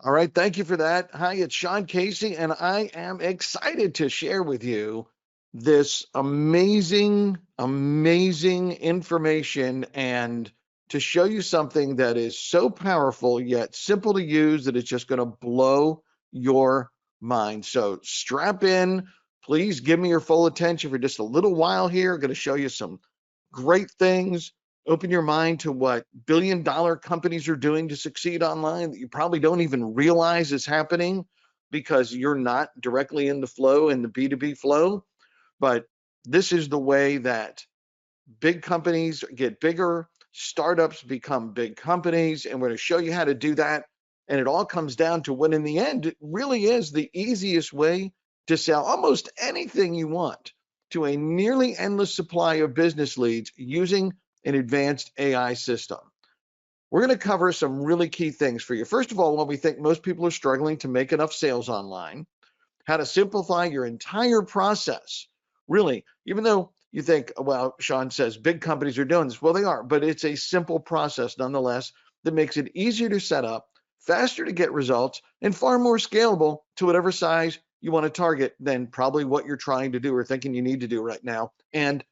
All right, thank you for that. Hi, it's Shawn Casey, and I am excited to share with you this amazing information and to show you something that is so powerful yet simple to use that it's just going to blow your mind. So strap in. Please give me your full attention for just a little while here. I'm going to show you some great things. Open your mind to what billion-dollar companies are doing to succeed online that you probably don't even realize is happening because you're not directly in the flow, in the B2B flow. But this is the way that big companies get bigger, startups become big companies, and we're going to show you how to do that. And it all comes down to what, in the end, it really is the easiest way to sell almost anything you want to a nearly endless supply of business leads using an advanced AI system. We're going to cover some really key things for you. First of all, when we think most people are struggling to make enough sales online, how to simplify your entire process. Really, even though you think, well, Shawn says big companies are doing this. Well, they are, but it's a simple process nonetheless that makes it easier to set up, faster to get results, and far more scalable to whatever size you want to target than probably what you're trying to do or thinking you need to do right now. And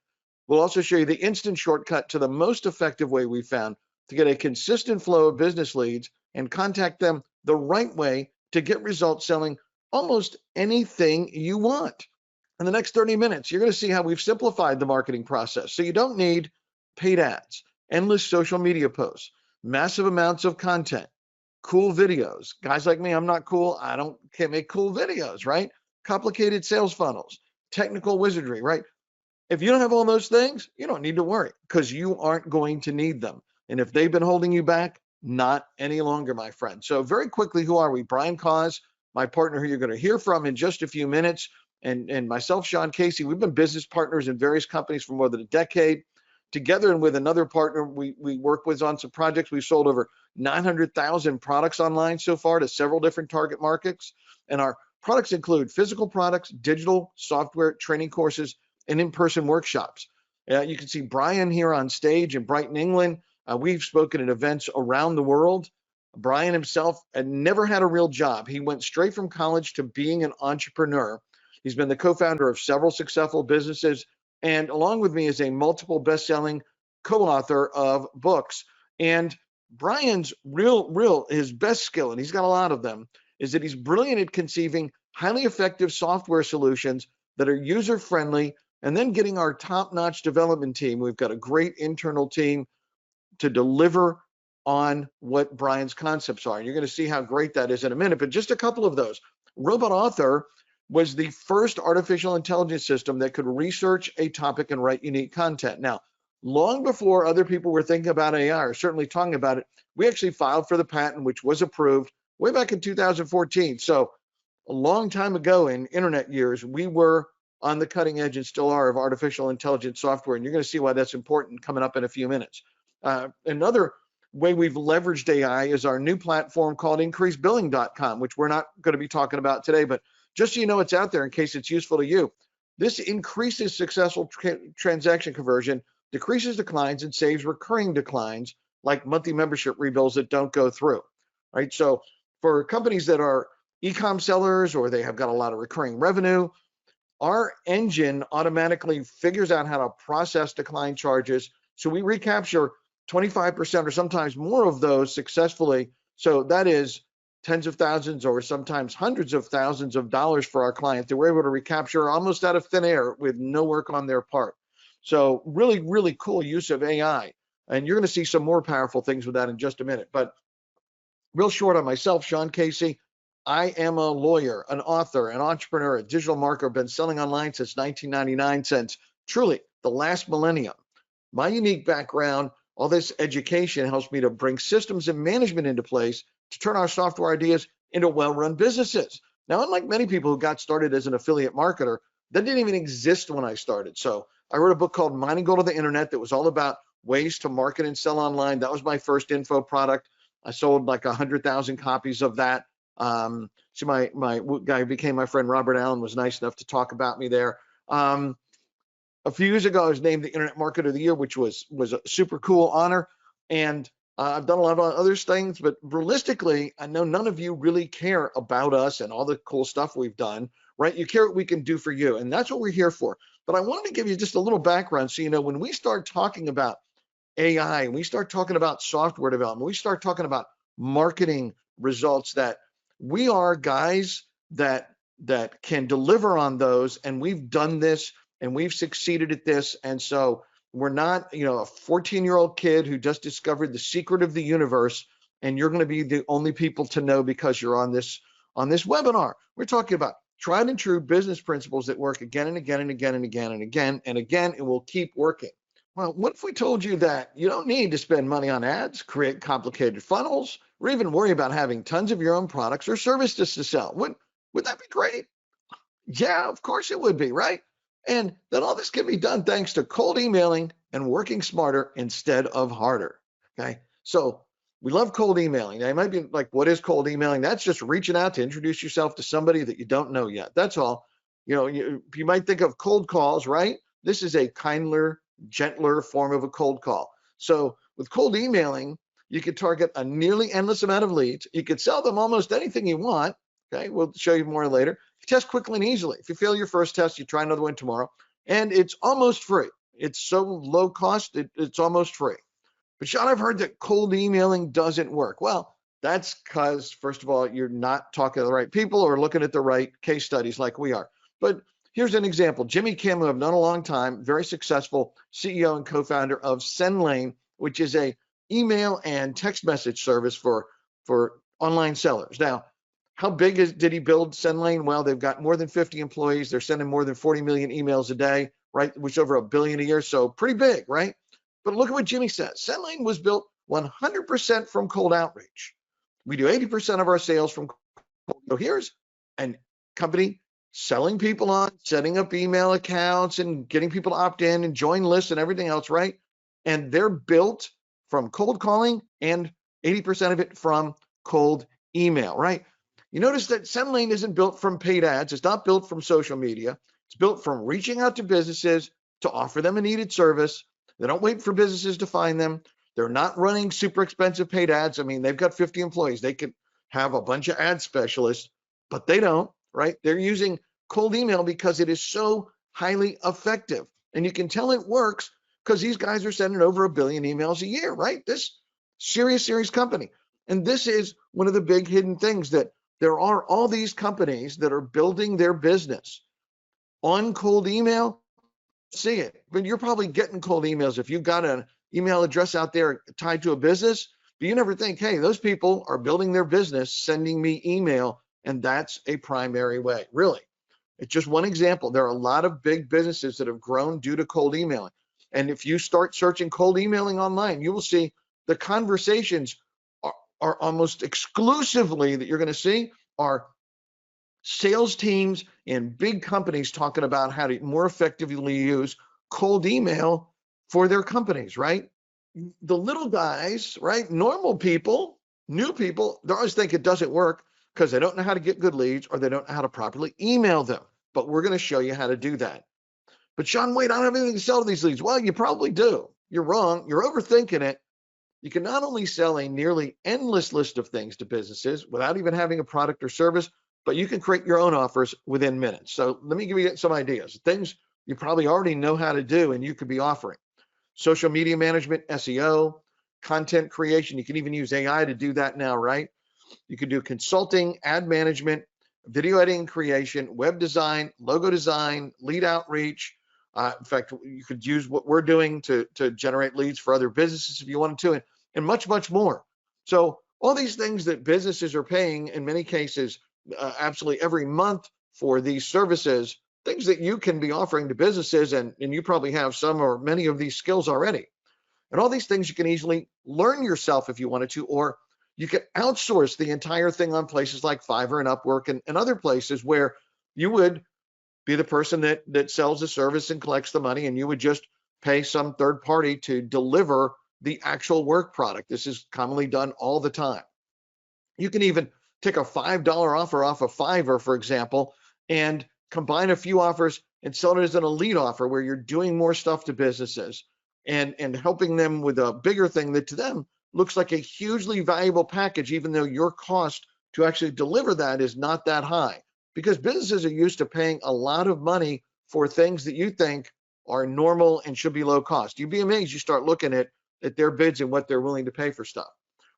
we'll also show you the instant shortcut to the most effective way we found to get a consistent flow of business leads and contact them the right way to get results selling almost anything you want. In the next 30 minutes, you're going to see how we've simplified the marketing process. So you don't need paid ads, endless social media posts, massive amounts of content, cool videos. Guys like me, I'm not cool. Can't make cool videos, right? Complicated sales funnels, technical wizardry, right? If you don't have all those things, you don't need to worry because you aren't going to need them. And if they've been holding you back, not any longer, my friend. So very quickly, who are we? Brian Cause, my partner who you're going to hear from in just a few minutes, and myself, Shawn Casey. We've been business partners in various companies for more than a decade. Together and with another partner we work with on some projects, we've sold over 900,000 products online so far to several different target markets. And our products include physical products, digital software, training courses, and in-person workshops. You can see Brian here on stage in Brighton, England. We've spoken at events around the world. Brian himself had never had a real job. He went straight from college to being an entrepreneur. He's been the co-founder of several successful businesses, and along with me is a multiple best-selling co-author of books. And Brian's his best skill, and he's got a lot of them, is that he's brilliant at conceiving highly effective software solutions that are user-friendly, and then getting our top-notch development team. We've got a great internal team to deliver on what Brian's concepts are. And you're going to see how great that is in a minute, but just a couple of those. Robot Author was the first artificial intelligence system that could research a topic and write unique content. Now, long before other people were thinking about AI or certainly talking about it, we actually filed for the patent, which was approved way back in 2014. So a long time ago in internet years, we were on the cutting edge and still are of artificial intelligence software. And you're going to see why that's important coming up in a few minutes. Another way we've leveraged AI is our new platform called increasebilling.com, which we're not going to be talking about today, but just so you know it's out there in case it's useful to you. This increases successful transaction conversion, decreases declines, and saves recurring declines like monthly membership rebills that don't go through, right? So for companies that are e-com sellers or they have got a lot of recurring revenue, our engine automatically figures out how to process decline charges. So we recapture 25% or sometimes more of those successfully. So that is tens of thousands or sometimes hundreds of thousands of dollars for our clients that we're able to recapture almost out of thin air with no work on their part. So really, really cool use of AI. And you're going to see some more powerful things with that in just a minute. But real short on myself, Shawn Casey. I am a lawyer, an author, an entrepreneur, a digital marketer, been selling online since 1999, since truly the last millennium. My unique background, all this education helps me to bring systems and management into place to turn our software ideas into well-run businesses. Now, unlike many people who got started as an affiliate marketer, that didn't even exist when I started. So I wrote a book called Mining Gold of the Internet that was all about ways to market and sell online. That was my first info product. I sold like 100,000 copies of that. So my guy who became my friend, Robert Allen, was nice enough to talk about me there. A few years ago, I was named the Internet Marketer of the Year, which was a super cool honor. And I've done a lot of other things, but realistically, I know none of you really care about us and all the cool stuff we've done, right? You care what we can do for you, and that's what we're here for. But I wanted to give you just a little background so you know when we start talking about AI, we start talking about software development, we start talking about marketing results, that we are guys that can deliver on those, and we've done this and we've succeeded at this. And so we're not, a 14-year-old kid who just discovered the secret of the universe, and you're going to be the only people to know because you're on this webinar. We're talking about tried and true business principles that work again and again and again and again and again and again, and will keep working. Well, what if we told you that you don't need to spend money on ads, create complicated funnels, or even worry about having tons of your own products or services to sell? Would that be great? Yeah, of course it would be, right? And then all this can be done thanks to cold emailing and working smarter instead of harder. Okay. So we love cold emailing. Now, you might be like, what is cold emailing? That's just reaching out to introduce yourself to somebody that you don't know yet. That's all. You might think of cold calls, right? This is a kinder, gentler form of a cold call. So with cold emailing, you could target a nearly endless amount of leads. You could sell them almost anything you want. Okay, we'll show you more later. You test quickly and easily. If you fail your first test, you try another one tomorrow, and it's almost free. It's so low cost, it's almost free. But Shawn, I've heard that cold emailing doesn't work. Well, that's because, first of all, you're not talking to the right people or looking at the right case studies like we are. But here's an example. Jimmy Kim, who I've known a long time, very successful CEO and co-founder of SendLane, which is a email and text message service for online sellers. Now, how big did he build SendLane? Well, they've got more than 50 employees. They're sending more than 40 million emails a day, right? Which is over $1 billion a year. So pretty big, right? But look at what Jimmy says. SendLane was built 100% from cold outreach. We do 80% of our sales from cold. So here's a company selling people on, setting up email accounts and getting people to opt in and join lists and everything else, right? And they're built from cold calling and 80% of it from cold email, right? You notice that SendLane isn't built from paid ads. It's not built from social media. It's built from reaching out to businesses to offer them a needed service. They don't wait for businesses to find them. They're not running super expensive paid ads. I mean, they've got 50 employees. They could have a bunch of ad specialists, but they don't, right? They're using cold email because it is so highly effective. And you can tell it works because these guys are sending over 1 billion emails a year, right? This serious company. And this is one of the big hidden things, that there are all these companies that are building their business on cold email. See it, but you're probably getting cold emails if you've got an email address out there tied to a business, but you never think, hey, those people are building their business sending me email, and that's a primary way. Really, it's just one example. There are a lot of big businesses that have grown due to cold emailing. And if you start searching cold emailing online, you will see the conversations are almost exclusively that you're going to see are sales teams and big companies talking about how to more effectively use cold email for their companies, right? The little guys, right? Normal people, new people, they always think it doesn't work because they don't know how to get good leads or they don't know how to properly email them. But we're going to show you how to do that. But Shawn, wait, I don't have anything to sell to these leads. Well, you probably do. You're wrong. You're overthinking it. You can not only sell a nearly endless list of things to businesses without even having a product or service, but you can create your own offers within minutes. So let me give you some ideas, things you probably already know how to do and you could be offering. Social media management, SEO, content creation. You can even use AI to do that now, right? You can do consulting, ad management, video editing creation, web design, logo design, lead outreach. In fact, you could use what we're doing to generate leads for other businesses if you wanted to, and much more. So all these things that businesses are paying in many cases, absolutely every month for these services, things that you can be offering to businesses, and you probably have some or many of these skills already. And all these things you can easily learn yourself if you wanted to, or you can outsource the entire thing on places like Fiverr and Upwork and other places where you would be the person that sells the service and collects the money, and you would just pay some third party to deliver the actual work product. This is commonly done all the time. You can even take a $5 offer off of Fiverr, for example, and combine a few offers and sell it as an elite offer where you're doing more stuff to businesses and helping them with a bigger thing that to them looks like a hugely valuable package, even though your cost to actually deliver that is not that high, because businesses are used to paying a lot of money for things that you think are normal and should be low cost. You'd be amazed. You start looking at their bids and what they're willing to pay for stuff.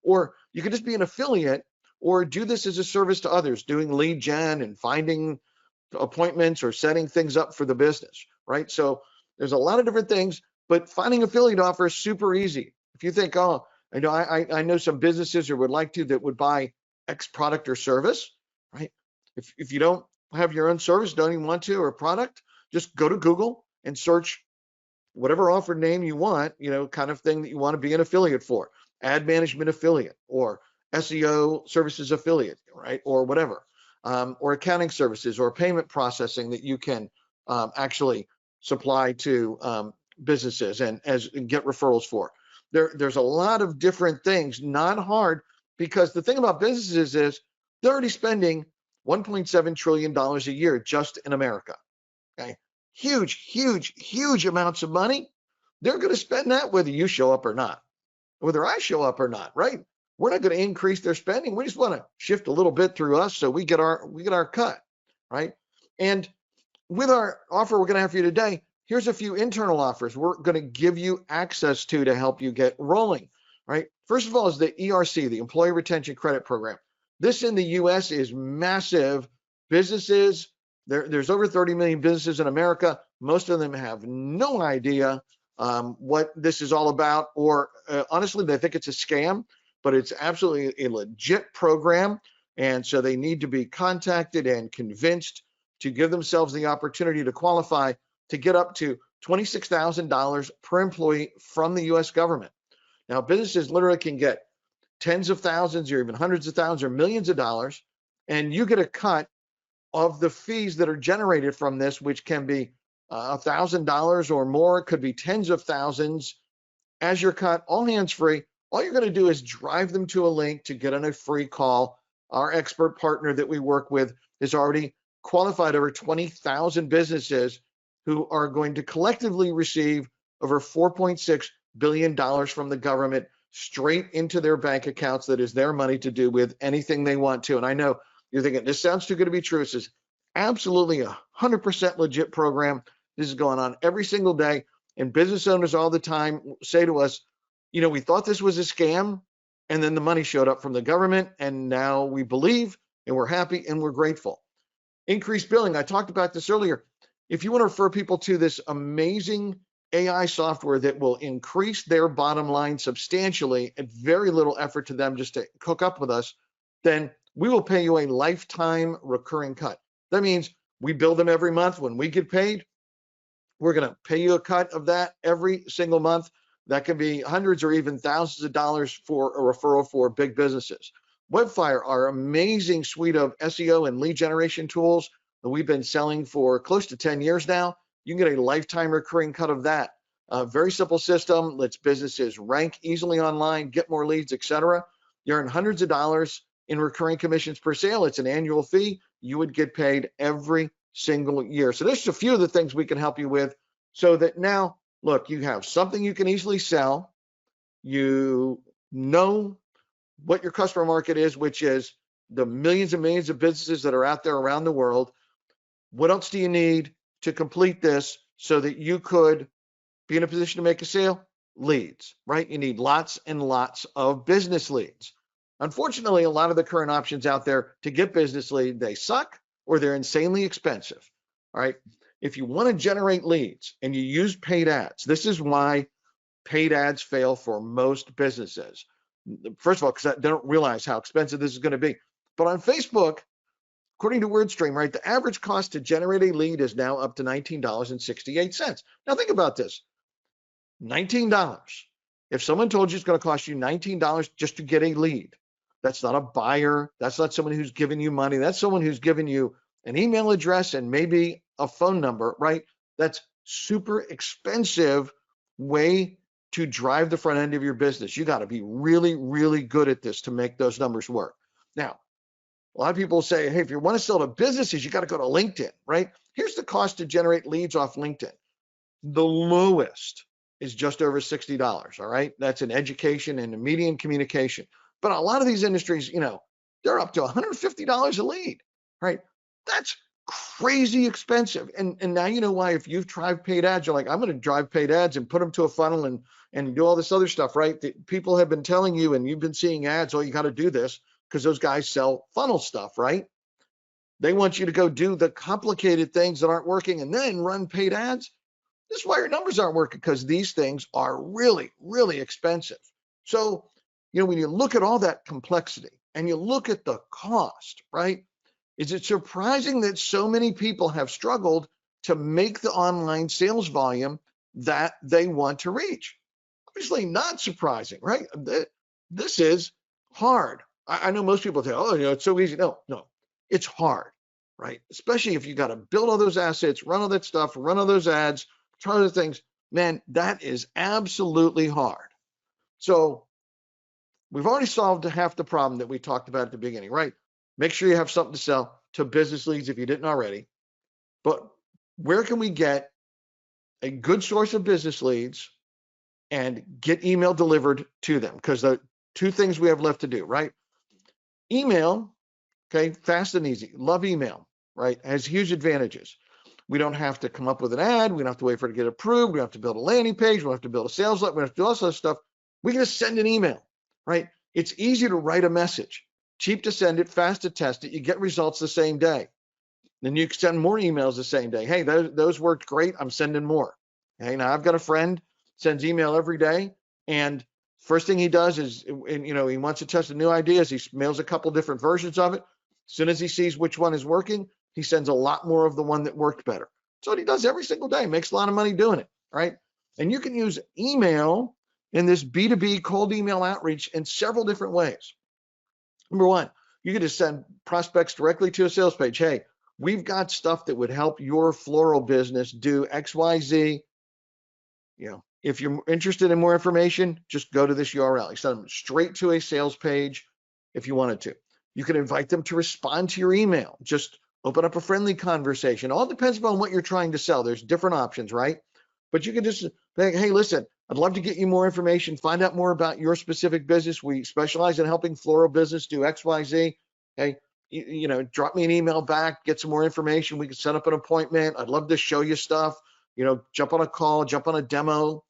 Or you could just be an affiliate or do this as a service to others, doing lead gen and finding appointments or setting things up for the business, right? So there's a lot of different things, but finding affiliate offers is super easy. If you think, oh, I know some businesses or would like to that would buy X product or service, right? If you don't have your own service, don't even want to, or product, just go to Google and search whatever offer name you want, kind of thing that you want to be an affiliate for, ad management affiliate or SEO services affiliate, right? Or whatever, or accounting services or payment processing that you can actually supply to businesses and get referrals for. There's a lot of different things, not hard, because the thing about businesses is they're already spending $1.7 trillion a year just in America. Okay. Huge amounts of money. They're going to spend that whether you show up or not, whether I show up or not, right? We're not going to increase their spending. We just want to shift a little bit through us so we get our cut, right? And with our offer we're going to have for you today, here's a few internal offers we're going to give you access to help you get rolling, right? First of all is the ERC, the Employee Retention Credit Program. This in the US is massive. Businesses, there's over 30 million businesses in America. Most of them have no idea what this is all about, or honestly, they think it's a scam, but it's absolutely a legit program. And so they need to be contacted and convinced to give themselves the opportunity to qualify to get up to $26,000 per employee from the US government. Now, businesses literally can get tens of thousands or even hundreds of thousands or millions of dollars, and you get a cut of the fees that are generated from this, which can be $1,000 or more. It could be tens of thousands as your cut, all hands free. All you're going to do is drive them to a link to get on a free call. Our expert partner that we work with has already qualified over 20,000 businesses who are going to collectively receive over $4.6 billion from the government straight into their bank accounts. That is their money to do with anything they want to. And I know you're thinking, this sounds too good to be true. This is absolutely 100% legit program. This is going on every single day. And business owners all the time say to us, we thought this was a scam, and then the money showed up from the government, and now we believe, and we're happy, and we're grateful. Increased billing. I talked about this earlier. If you want to refer people to this amazing AI software that will increase their bottom line substantially at very little effort to them just to hook up with us, then we will pay you a lifetime recurring cut. That means we bill them every month. When we get paid, we're going to pay you a cut of that every single month. That can be hundreds or even thousands of dollars for a referral for big businesses. WebFire, our amazing suite of SEO and lead generation tools that we've been selling for close to 10 years now, you can get a lifetime recurring cut of that. Very simple system, lets businesses rank easily online, get more leads, etc. You earn hundreds of dollars in recurring commissions per sale. It's an annual fee. You would get paid every single year. So there's just a few of the things we can help you with, so that now, look, you have something you can easily sell. You know what your customer market is, which is the millions and millions of businesses that are out there around the world. What else do you need to complete this so that you could be in a position to make a sale? Leads, right? You need lots and lots of business leads. Unfortunately, a lot of the current options out there to get business lead, they suck or they're insanely expensive. All right. If you want to generate leads and you use paid ads, this is why paid ads fail for most businesses. First of all, because they don't realize how expensive this is going to be. But on Facebook, according to WordStream, right, the average cost to generate a lead is now up to $19.68. Now think about this. $19. If someone told you it's going to cost you $19 just to get a lead, that's not a buyer. That's not someone who's giving you money. That's someone who's giving you an email address and maybe a phone number, right? That's super expensive way to drive the front end of your business. You got to be really, really good at this to make those numbers work. Now, a lot of people say, hey, if you want to sell to businesses, you got to go to LinkedIn, right? Here's the cost to generate leads off LinkedIn. The lowest is just over $60. All right. That's in education and in media and communication. But a lot of these industries, they're up to $150 a lead, right? That's crazy expensive. And now you know why if you've tried paid ads, you're like, I'm going to drive paid ads and put them to a funnel and do all this other stuff, right? People have been telling you and you've been seeing ads, oh, you got to do this because those guys sell funnel stuff, right? They want you to go do the complicated things that aren't working and then run paid ads. This is why your numbers aren't working, because these things are really, really expensive. So, when you look at all that complexity and you look at the cost, right? Is it surprising that so many people have struggled to make the online sales volume that they want to reach? Obviously not surprising, right? This is hard. I know most people say, oh, it's so easy. No, it's hard, right? Especially if you got to build all those assets, run all that stuff, run all those ads, try other things. Man, that is absolutely hard. So we've already solved half the problem that we talked about at the beginning, right? Make sure you have something to sell to business leads if you didn't already. But where can we get a good source of business leads and get email delivered to them? Because the two things we have left to do, right? Email, okay, fast and easy. Love email, right? Has huge advantages. We don't have to come up with an ad. We don't have to wait for it to get approved. We don't have to build a landing page. We don't have to build a sales letter. We don't have to do all this other stuff. We can just send an email, right? It's easy to write a message, cheap to send it, fast to test it. You get results the same day. Then you can send more emails the same day. Hey, those worked great. I'm sending more. Okay, now I've got a friend, sends email every day, and first thing he does is, he wants to test a new idea. He mails a couple different versions of it. As soon as he sees which one is working, he sends a lot more of the one that worked better. So what he does every single day, makes a lot of money doing it, right? And you can use email in this B2B cold email outreach in several different ways. Number one, you can just send prospects directly to a sales page. Hey, we've got stuff that would help your floral business do X, Y, Z. If you're interested in more information, just go to this URL. You send them straight to a sales page if you wanted to. You can invite them to respond to your email. Just open up a friendly conversation. All depends upon what you're trying to sell. There's different options, right? But you can just say, hey, listen, I'd love to get you more information, find out more about your specific business. We specialize in helping floral business do X, Y, Z. Hey, drop me an email back, get some more information. We can set up an appointment. I'd love to show you stuff, jump on a call, jump on a demo.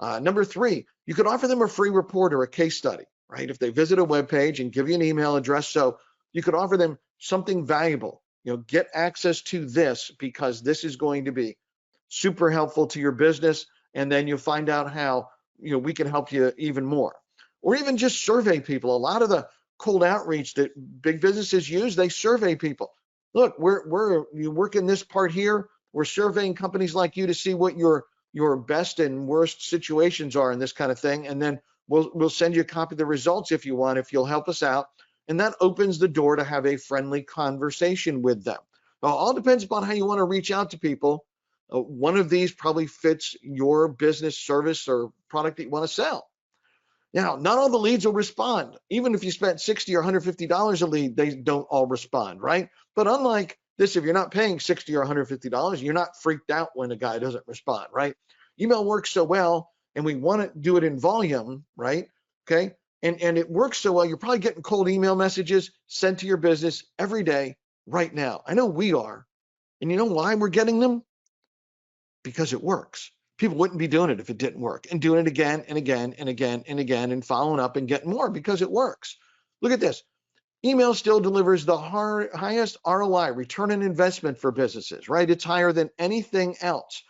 Number three, you could offer them a free report or a case study, right? If they visit a web page and give you an email address, so you could offer them something valuable. Get access to this because this is going to be super helpful to your business. And then you find out how, we can help you even more. Or even just survey people. A lot of the cold outreach that big businesses use, they survey people. Look, you work in this part here. We're surveying companies like you to see what your best and worst situations are in this kind of thing. And then we'll send you a copy of the results if you want, if you'll help us out. And that opens the door to have a friendly conversation with them. Now, all depends upon how you want to reach out to people. One of these probably fits your business, service, or product that you want to sell. Now, not all the leads will respond. Even if you spent $60 or $150 a lead, they don't all respond, right? But unlike this, if you're not paying $60 or $150, you're not freaked out when a guy doesn't respond, right? Email works so well, and we want to do it in volume, right? Okay. And it works so well, you're probably getting cold email messages sent to your business every day right now. I know we are. And you know why we're getting them? Because it works. People wouldn't be doing it if it didn't work, and doing it again and again and again and again and following up and getting more because it works. Look at this. Email still delivers the highest ROI, return on investment for businesses, right? It's higher than anything else.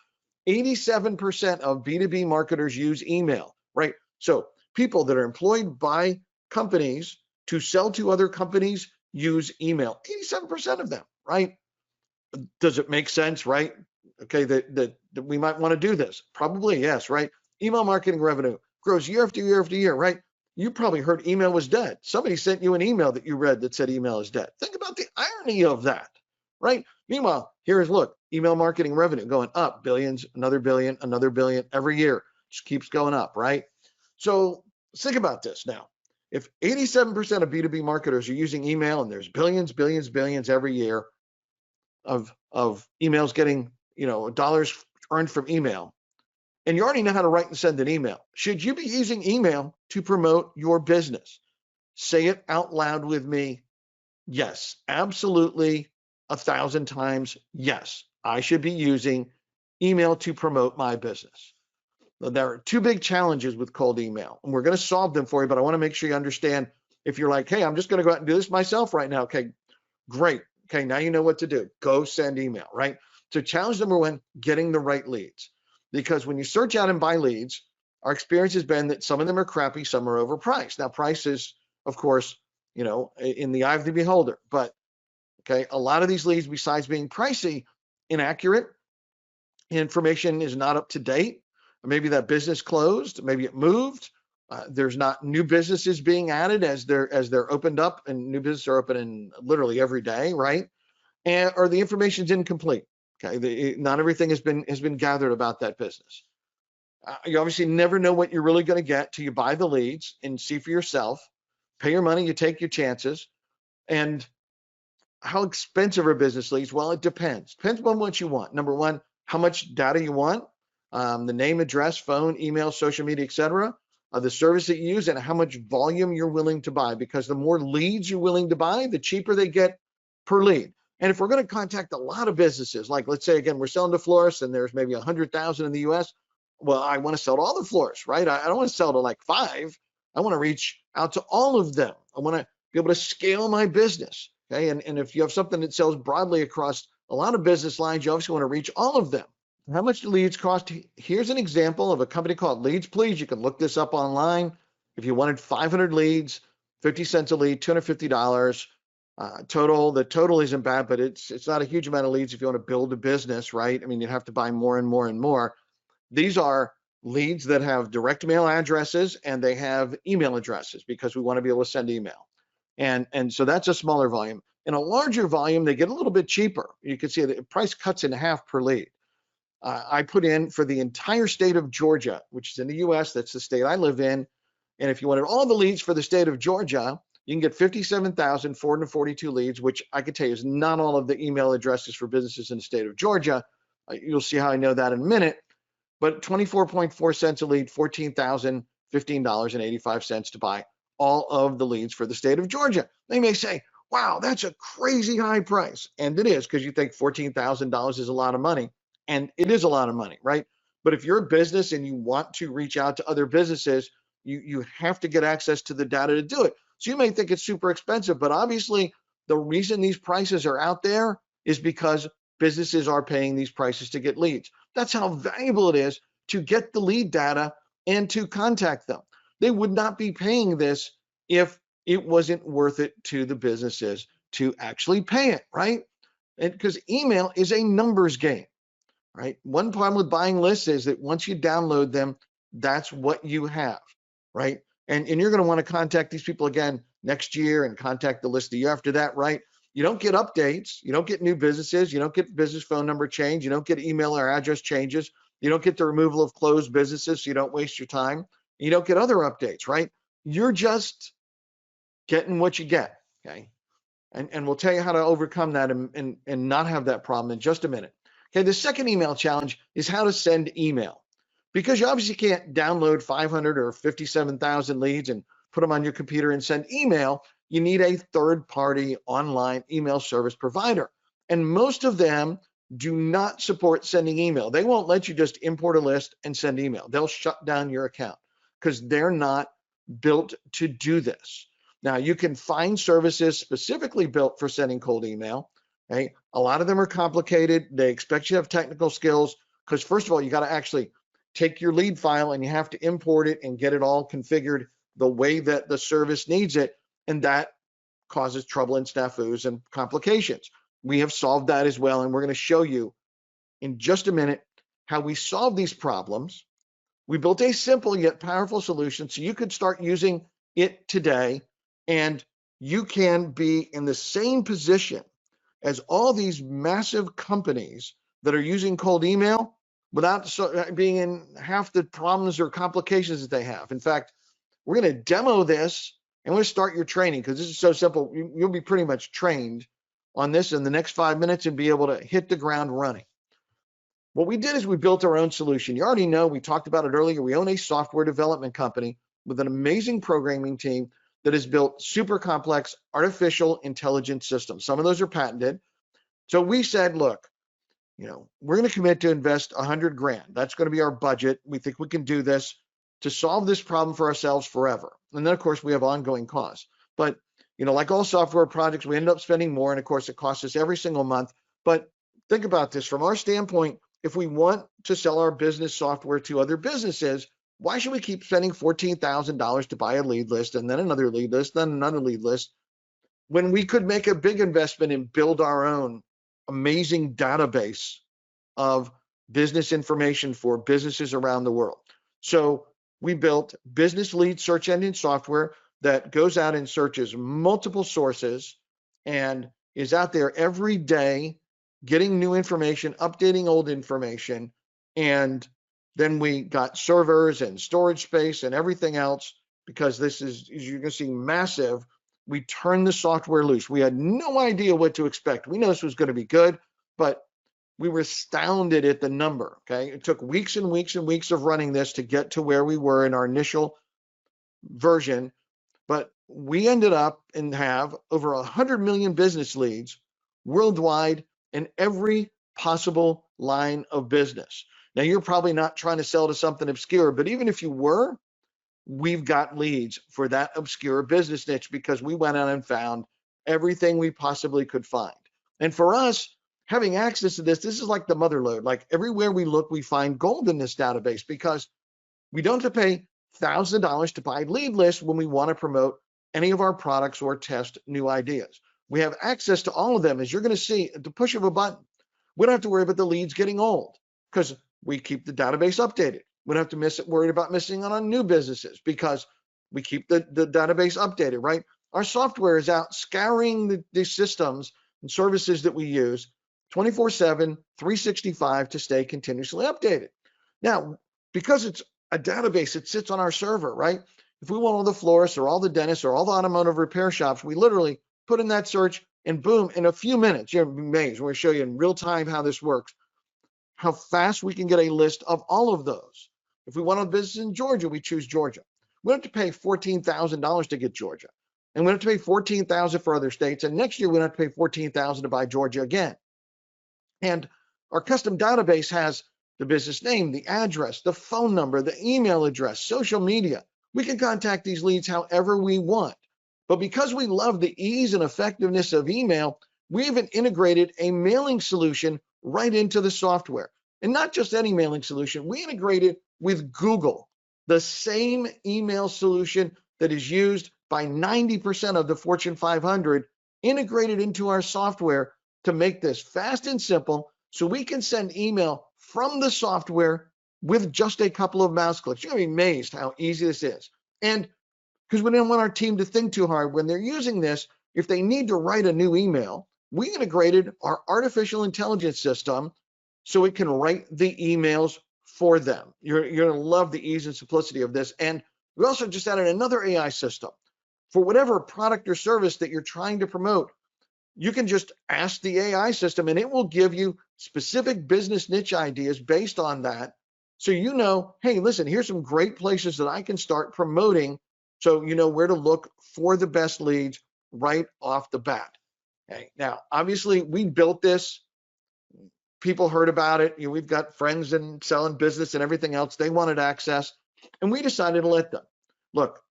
87% of B2B marketers use email, right? So people that are employed by companies to sell to other companies use email. 87% of them, right? Does it make sense, right? Okay, that we might want to do this. Probably, yes, right? Email marketing revenue grows year after year after year, right? You probably heard email was dead. Somebody sent you an email that you read that said email is dead. Think about the irony of that, right? Meanwhile, here's, look, email marketing revenue going up, billions, another billion every year. Just keeps going up, right? So think about this now. If 87% of B2B marketers are using email, and there's billions every year of emails getting, dollars earned from email, and you already know how to write and send an email. Should you be using email to promote your business? Say it out loud with me. Yes, absolutely. 1,000 times. Yes, I should be using email to promote my business. Now, there are two big challenges with cold email, and we're going to solve them for you, but I want to make sure you understand. If you're like, hey, I'm just going to go out and do this myself right now. Okay, great. Okay, now you know what to do. Go send email, right? So challenge number one, getting the right leads. Because when you search out and buy leads, our experience has been that some of them are crappy, some are overpriced. Now, price is, of course, in the eye of the beholder. But, okay, a lot of these leads, besides being pricey, inaccurate, information is not up to date. Maybe that business closed, maybe it moved. There's not new businesses being added as they're opened up, and new businesses are opening literally every day, right? Or the information's incomplete. Okay, not everything has been gathered about that business. You obviously never know what you're really going to get till you buy the leads and see for yourself. Pay your money, you take your chances. And how expensive are business leads? Well, it depends. Depends on what you want. Number one, how much data you want, the name, address, phone, email, social media, etc., the service that you use, and how much volume you're willing to buy. Because the more leads you're willing to buy, the cheaper they get per lead. And if we're going to contact a lot of businesses, like let's say, again, we're selling to florists and there's maybe 100,000 in the US. Well, I want to sell to all the florists, right? I don't want to sell to like 5. I want to reach out to all of them. I want to be able to scale my business. Okay. And if you have something that sells broadly across a lot of business lines, you obviously want to reach all of them. How much do leads cost? Here's an example of a company called Leads Please. You can look this up online. If you wanted 500 leads, 50 cents a lead, $250 total. The total isn't bad, but it's not a huge amount of leads if you want to build a business, right? I mean, you'd have to buy more and more and more. These are leads that have direct mail addresses and they have email addresses because we want to be able to send email. And so that's a smaller volume. In a larger volume, they get a little bit cheaper. You can see the price cuts in half per lead. I put in for the entire state of Georgia, which is in the US, that's the state I live in. And if you wanted all the leads for the state of Georgia, you can get 57,442 leads, which I can tell you is not all of the email addresses for businesses in the state of Georgia. You'll see how I know that in a minute. But 24.4 cents a lead, $14,015.85 to buy all of the leads for the state of Georgia. They may say, wow, that's a crazy high price. And it is, because you think $14,000 is a lot of money. And it is a lot of money, right? But if you're a business and you want to reach out to other businesses, you have to get access to the data to do it. So you may think it's super expensive, but obviously the reason these prices are out there is because businesses are paying these prices to get leads. That's how valuable it is to get the lead data and to contact them. They would not be paying this if it wasn't worth it to the businesses to actually pay it, right? Because email is a numbers game, right? One problem with buying lists is that once you download them, that's what you have, right? And you're going to want to contact these people again next year and contact the list the year after that, right? You don't get updates. You don't get new businesses. You don't get business phone number change. You don't get email or address changes. You don't get the removal of closed businesses, so you don't waste your time. You don't get other updates, right? You're just getting what you get, okay? And we'll tell you how to overcome that and not have that problem in just a minute. Okay, the second email challenge is how to send email. Because you obviously can't download 500 or 57,000 leads and put them on your computer and send email. You need a third-party online email service provider. And most of them do not support sending email. They won't let you just import a list and send email. They'll shut down your account because they're not built to do this. Now, you can find services specifically built for sending cold email. Okay? A lot of them are complicated. They expect you to have technical skills because, first of all, you got to actually take your lead file and you have to import it and get it all configured the way that the service needs it. And that causes trouble and snafus and complications. We have solved that as well. And we're going to show you in just a minute how we solve these problems. We built a simple yet powerful solution so you could start using it today, and you can be in the same position as all these massive companies that are using cold email without being in half the problems or complications that they have. In fact, we're going to demo this and we're going to start your training because this is so simple. You'll be pretty much trained on this in the next 5 minutes and be able to hit the ground running. What we did is we built our own solution. You already know, we talked about it earlier. We own a software development company with an amazing programming team that has built super complex artificial intelligence systems. Some of those are patented. So we said, look, we're going to commit to invest 100 grand. That's going to be our budget. We think we can do this to solve this problem for ourselves forever. And then, of course, we have ongoing costs. But, like all software projects, we end up spending more. And of course, it costs us every single month. But think about this from our standpoint. If we want to sell our business software to other businesses, why should we keep spending $14,000 to buy a lead list and then another lead list, then another lead list, when we could make a big investment and build our own amazing database of business information for businesses around the world? So we built business lead search engine software that goes out and searches multiple sources and is out there every day getting new information, updating old information. And then we got servers and storage space and everything else, because this is, as you're going to see, massive. We turned the software loose. We had no idea what to expect. We know this was going to be good, but we were astounded at the number. Okay. It took weeks and weeks and weeks of running this to get to where we were in our initial version. But we ended up and have over 100 million business leads worldwide in every possible line of business. Now, you're probably not trying to sell to something obscure, but even if you were, we've got leads for that obscure business niche because we went out and found everything we possibly could find. And for us, having access to this is like the mother lode. Like everywhere we look, we find gold in this database because we don't have to pay $1,000 to buy lead lists when we want to promote any of our products or test new ideas. We have access to all of them, as you're going to see at the push of a button. We don't have to worry about the leads getting old because we keep the database updated. We don't have to worry about missing out on new businesses because we keep the database updated, right? Our software is out scouring the systems and services that we use 24/7, 365 to stay continuously updated. Now, because it's a database, it sits on our server, right? If we want all the florists or all the dentists or all the automotive repair shops, we literally put in that search and boom, in a few minutes, you're amazed. We're going to show you in real time how this works, how fast we can get a list of all of those. If we want a business in Georgia, we choose Georgia. We don't have to pay $14,000 to get Georgia. And we don't have to pay $14,000 for other states. And next year, we don't have to pay $14,000 to buy Georgia again. And our custom database has the business name, the address, the phone number, the email address, social media. We can contact these leads however we want. But because we love the ease and effectiveness of email, we even integrated a mailing solution right into the software. And not just any mailing solution, we integrated with Google, the same email solution that is used by 90% of the Fortune 500, integrated into our software to make this fast and simple so we can send email from the software with just a couple of mouse clicks. You're going to be amazed how easy this is. And because we didn't want our team to think too hard when they're using this, if they need to write a new email, we integrated our artificial intelligence system so it can write the emails for them. You're going to love the ease and simplicity of this. And we also just added another AI system. For whatever product or service that you're trying to promote, you can just ask the AI system and it will give you specific business niche ideas based on that. So you know, hey, listen, here's some great places that I can start promoting, so you know where to look for the best leads right off the bat. Okay. Now, obviously, we built this. People heard about it. We've got friends in selling business and everything else. They wanted access, and we decided to let them. Look,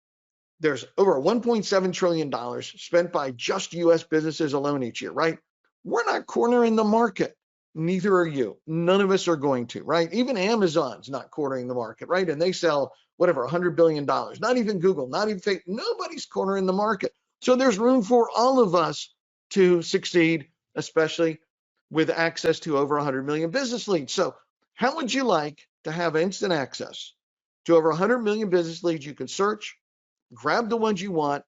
there's over $1.7 trillion spent by just U.S. businesses alone each year, right? We're not cornering the market. Neither are you. None of us are going to, right? Even Amazon's not cornering the market, right? And they sell whatever, $100 billion. Not even Google, not even Facebook. Nobody's cornering the market. So there's room for all of us to succeed, especially with access to over 100 million business leads. So how would you like to have instant access to over 100 million business leads? You can search, grab the ones you want,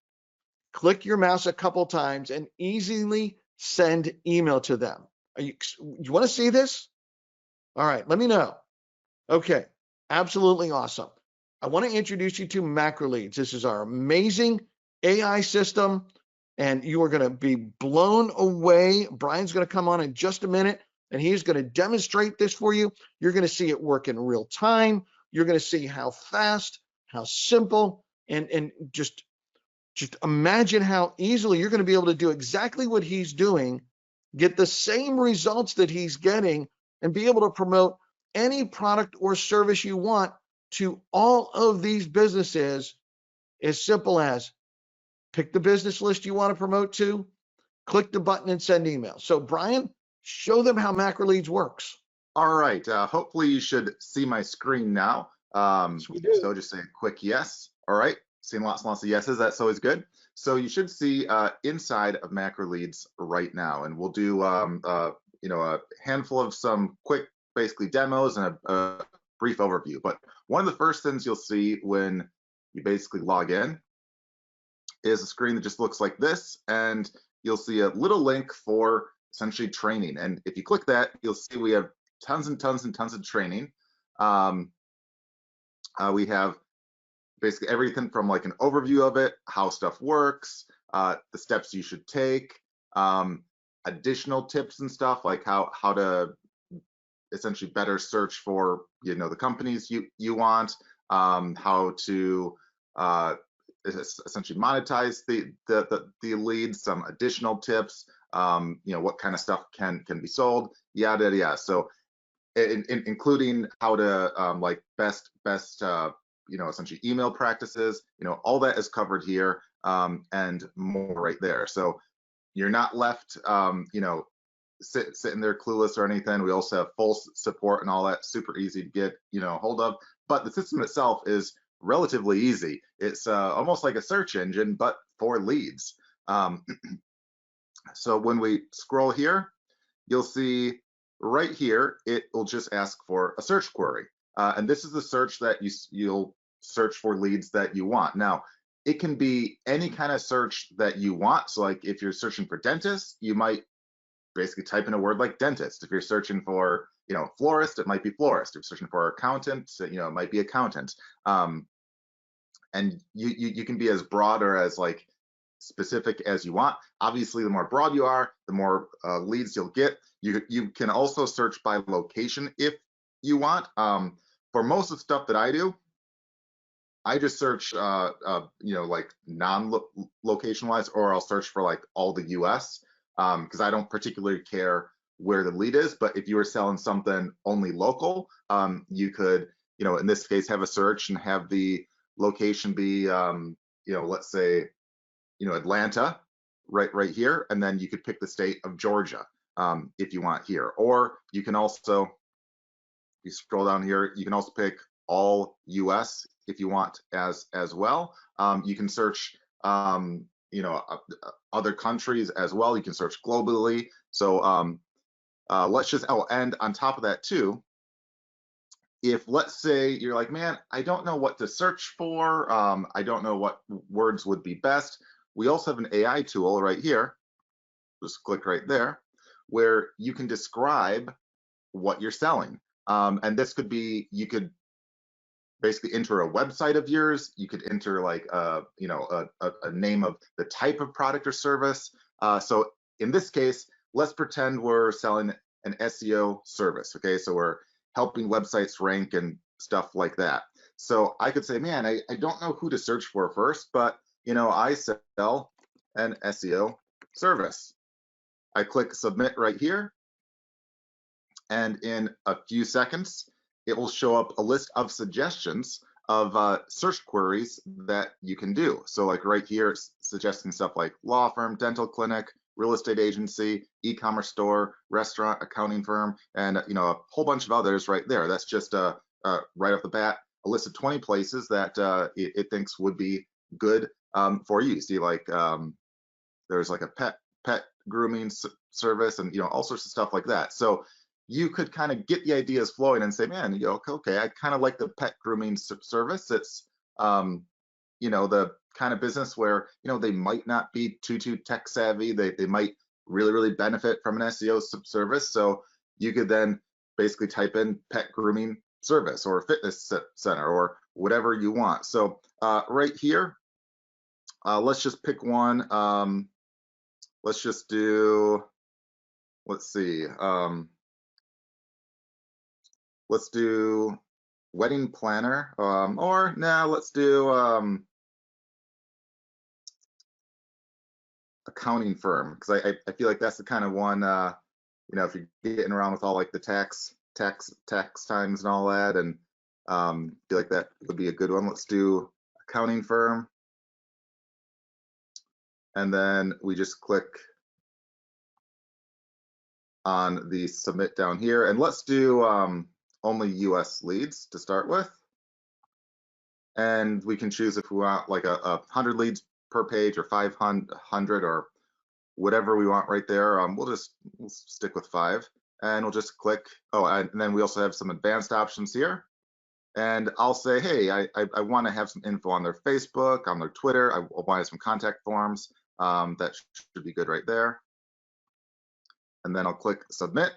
click your mouse a couple times, and easily send email to them. You want to see this? All right, let me know. Okay, absolutely awesome. I want to introduce you to MacroLeads. This is our amazing AI system, and you are going to be blown away. Brian's going to come on in just a minute and he's going to demonstrate this for you. You're going to see it work in real time. You're going to see how fast, how simple, and just imagine how easily you're going to be able to do exactly what he's doing, get the same results that he's getting, and be able to promote any product or service you want to all of these businesses. As simple as pick the business list you want to promote to, click the button and send email. So Brian, show them how MacroLeads works. All right, hopefully you should see my screen now. Yes, we do. So just say a quick yes. All right, seeing lots and lots of yeses, that's always good. So you should see inside of MacroLeads right now, and we'll do a handful of some quick, basically demos and a brief overview. But one of the first things you'll see when you basically log in is a screen that just looks like this, and you'll see a little link for essentially training. And if you click that, you'll see we have tons and tons and tons of training. We have basically everything from like an overview of it, how stuff works, the steps you should take, additional tips and stuff like how to essentially better search for the companies you want, how to essentially monetize the leads, some additional tips, what kind of stuff can be sold, yada yada yada. So including how to like best essentially email practices, all that is covered here, and more right there. So you're not left sitting there clueless or anything. We also have full support and all that, super easy to get hold of. But the system itself is relatively easy. It's almost like a search engine, but for leads. So when we scroll here, you'll see right here, it will just ask for a search query. And this is the search that you'll search for leads that you want. Now, it can be any kind of search that you want. So like if you're searching for dentists, you might basically type in a word like dentist. If you're searching for florist, it might be florist. If you're searching for accountant, it might be accountant. And you can be as broad or as like specific as you want. Obviously, the more broad you are, the more leads you'll get. You can also search by location if you want. For most of the stuff that I do, I just search like non-location wise, or I'll search for like all the US, because I don't particularly care where the lead is. But if you were selling something only local, you could in this case have a search and have the location be let's say Atlanta, right here, and then you could pick the state of Georgia if you want here. Or you can also, if you scroll down here, you can also pick all US if you want as well. You can search other countries as well. You can search globally. So and on top of that too, if let's say you're like, man, I don't know what to search for, I don't know what words would be best, we also have an AI tool right here, just click right there, where you can describe what you're selling. And this could be, you could basically enter a website of yours, you could enter like a name of the type of product or service. So in this case, let's pretend we're selling an SEO service, okay? So we're helping websites rank and stuff like that. So I could say, man, I don't know who to search for first, but I sell an SEO service. I click submit right here, and in a few seconds, it will show up a list of suggestions of search queries that you can do. So like right here, it's suggesting stuff like law firm, dental clinic, real estate agency, e-commerce store, restaurant, accounting firm, and a whole bunch of others right there. That's just right off the bat, a list of 20 places that it thinks would be good for you. See, like there's like a pet grooming service, and all sorts of stuff like that. So you could kind of get the ideas flowing and say, man, okay, I kind of like the pet grooming service. It's the kind of business where they might not be too tech savvy. They might really benefit from an SEO service. So you could then basically type in pet grooming service or fitness center or whatever you want. So right here, let's just pick one. Let's just do, let's see, let's do wedding planner, or now let's do accounting firm, because I feel like that's the kind of one, if you're getting around with all like the tax times and all that, and feel like that would be a good one. Let's do accounting firm, and then we just click on the submit down here, and let's do only US leads to start with, and we can choose if we want like a 100 leads per page or 500 or whatever we want right there. We'll stick with 5, and we'll just click. Oh, and then we also have some advanced options here. And I'll say, hey, I want to have some info on their Facebook, on their Twitter. I want to have some contact forms. That should be good right there. And then I'll click submit.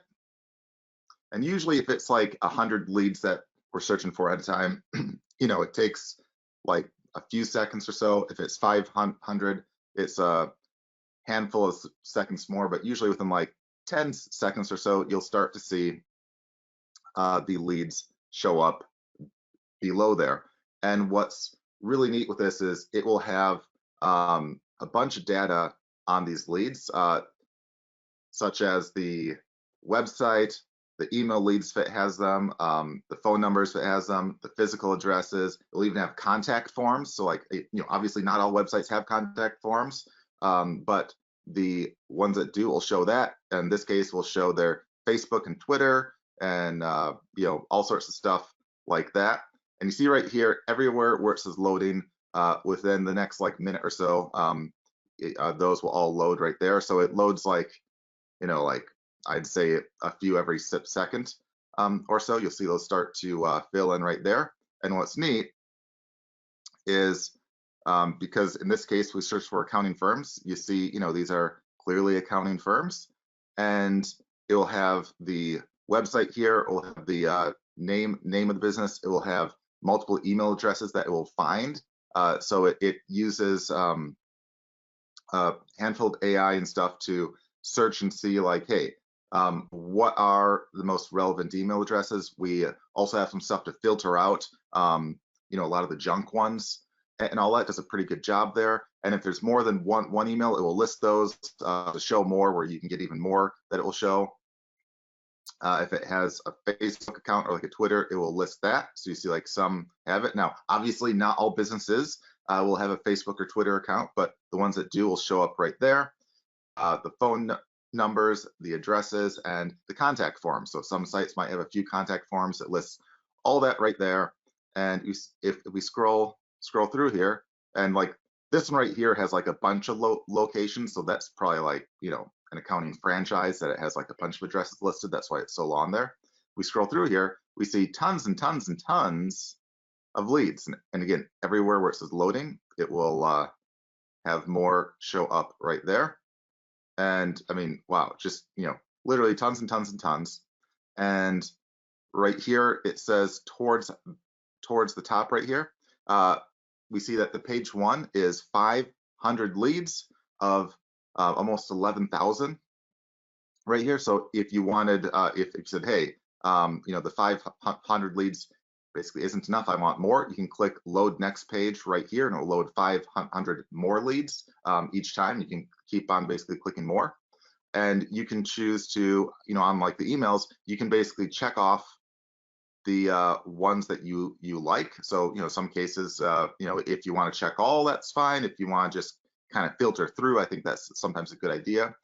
And usually if it's like 100 leads that we're searching for at a time, it takes like a few seconds or so. If it's 500, it's a handful of seconds more, but usually within like 10 seconds or so, you'll start to see the leads show up below there. And what's really neat with this is it will have a bunch of data on these leads, such as the website, the email leads if it has them, the phone numbers if it has them, the physical addresses. It'll even have contact forms. So like, obviously not all websites have contact forms, but the ones that do will show that. In this case, will show their Facebook and Twitter and all sorts of stuff like that. And you see right here, everywhere where it says loading, within the next like minute or so, those will all load right there. So it loads like, like I'd say a few every second or so. You'll see those start to fill in right there. And what's neat is because in this case we search for accounting firms, you see, these are clearly accounting firms, and it will have the website here, it will have the name of the business, it will have multiple email addresses that it will find. So it uses handful of AI and stuff to search and see like, hey, what are the most relevant email addresses? We also have some stuff to filter out, a lot of the junk ones, and all that does a pretty good job there. And if there's more than one email, it will list those to show more, where you can get even more that it will show. If it has a Facebook account or like a Twitter, it will list that. So you see like some have it. Now, obviously not all businesses will have a Facebook or Twitter account, but the ones that do will show up right there. The phone numbers, the addresses, and the contact forms. So some sites might have a few contact forms that lists all that right there. And if we scroll through here, and like this one right here has like a bunch of locations, so that's probably like an accounting franchise that it has like a bunch of addresses listed. That's why it's so long there. We scroll through here, we see tons and tons and tons of leads, and again, everywhere where it says loading, it will have more show up right there. And I mean, wow, just literally tons and tons and tons. And right here it says towards the top right here, we see that the page 1 is 500 leads of almost 11,000 right here. So if you wanted, if you said, hey, the 500 leads basically isn't enough, I want more, you can click load next page right here, and it'll load 500 more leads each time. You can keep on basically clicking more, and you can choose to, on like the emails, you can basically check off the ones that you like. So some cases, if you want to check all, that's fine. If you want to just kind of filter through, I think that's sometimes a good idea.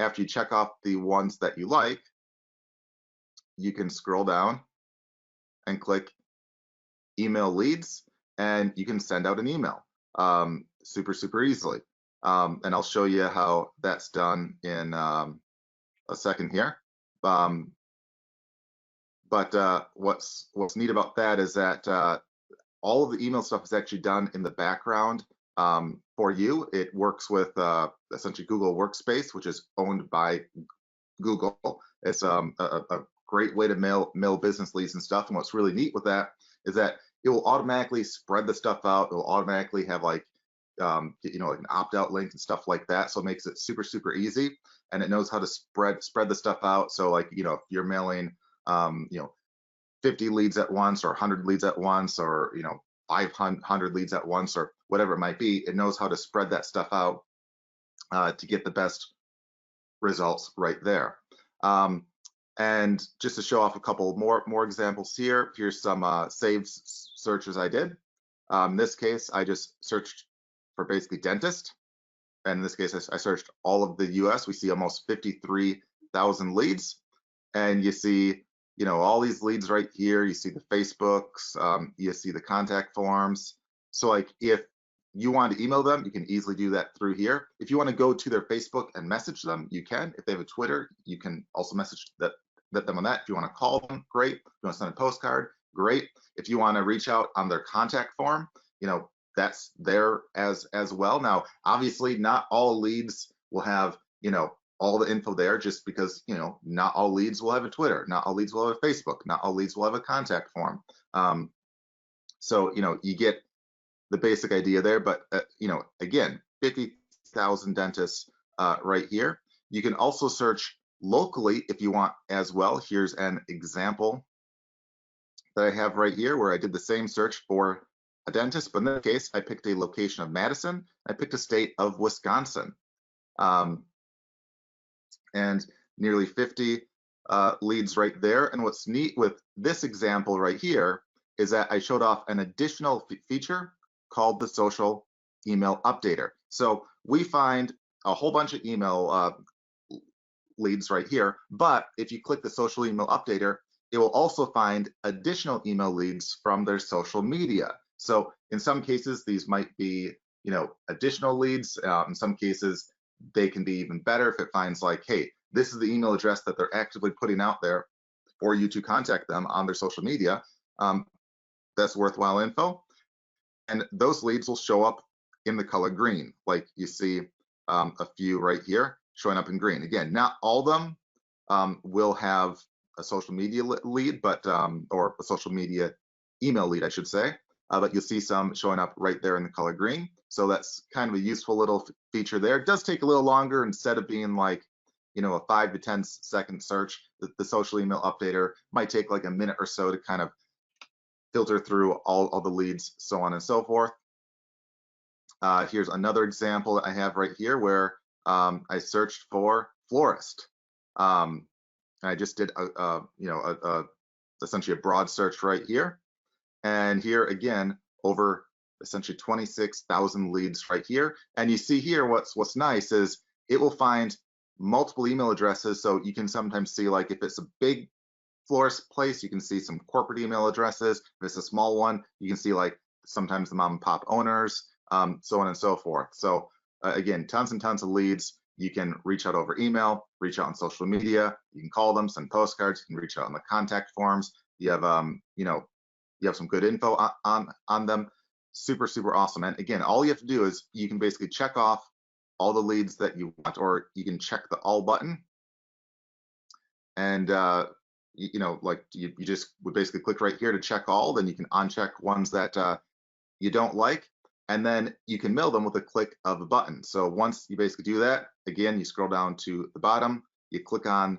After you check off the ones that you like, you can scroll down and click email leads, and you can send out an email super easily. And I'll show you how that's done in a second here. But what's neat about that is that all of the email stuff is actually done in the background for you. It works with essentially Google Workspace, which is owned by Google. It's a great way to mail business leads and stuff. And what's really neat with that is that it will automatically spread the stuff out. It will automatically have like like an opt-out link and stuff like that. So it makes it super easy, and it knows how to spread the stuff out. So like if you're mailing 50 leads at once, or 100 leads at once, or 500 leads at once, or whatever it might be. It knows how to spread that stuff out to get the best results right there. And just to show off a couple more examples here, here's some saved searches I did. In this case, I just searched for basically dentist. And in this case, I searched all of the US. We see almost 53,000 leads. And you see, all these leads right here. You see the Facebooks, you see the contact forms. So like if you want to email them, you can easily do that through here. If you want to go to their Facebook and message them, you can. If they have a Twitter, you can also message them on that. If you want to call them, great. If you want to send a postcard, great. If you want to reach out on their contact form, that's there as well. Now, obviously, not all leads will have, all the info there, just because, not all leads will have a Twitter, not all leads will have a Facebook, not all leads will have a contact form. So, you get the basic idea there, but, again, 50,000 dentists right here. You can also search locally if you want as well. Here's an example that I have right here where I did the same search for a dentist, but in this case, I picked a location of Madison. I picked a state of Wisconsin. And nearly 50 leads right there. And what's neat with this example right here is that I showed off an additional feature called the social email updater. So we find a whole bunch of email leads right here, but if you click the social email updater, it will also find additional email leads from their social media. So in some cases, these might be, additional leads. In some cases, they can be even better if it finds like, hey, this is the email address that they're actively putting out there for you to contact them on their social media. That's worthwhile info. And those leads will show up in the color green, like you see a few right here showing up in green. Again, not all of them will have a social media lead, but or a social media email lead, I should say. But you'll see some showing up right there in the color green. So that's kind of a useful little feature there. It does take a little longer. Instead of being like, a 5 to 10 second search, the social email updater might take like a minute or so to kind of filter through all the leads, so on and so forth. Here's another example that I have right here where I searched for florist. And I just did essentially a broad search right here. And here again, over essentially 26,000 leads right here. And you see here, what's nice is it will find multiple email addresses. So you can sometimes see, like, if it's a big florist place, you can see some corporate email addresses. If it's a small one, you can see like sometimes the mom and pop owners, so on and so forth. So again, tons and tons of leads. You can reach out over email, reach out on social media. You can call them, send postcards. You can reach out on the contact forms. You have, you have some good info on them. Super, super awesome. And again, all you have to do is you can basically check off all the leads that you want, or you can check the all button. And, like you just would basically click right here to check all, then you can uncheck ones that you don't like, and then you can mail them with a click of a button. So once you basically do that, again, you scroll down to the bottom, you click on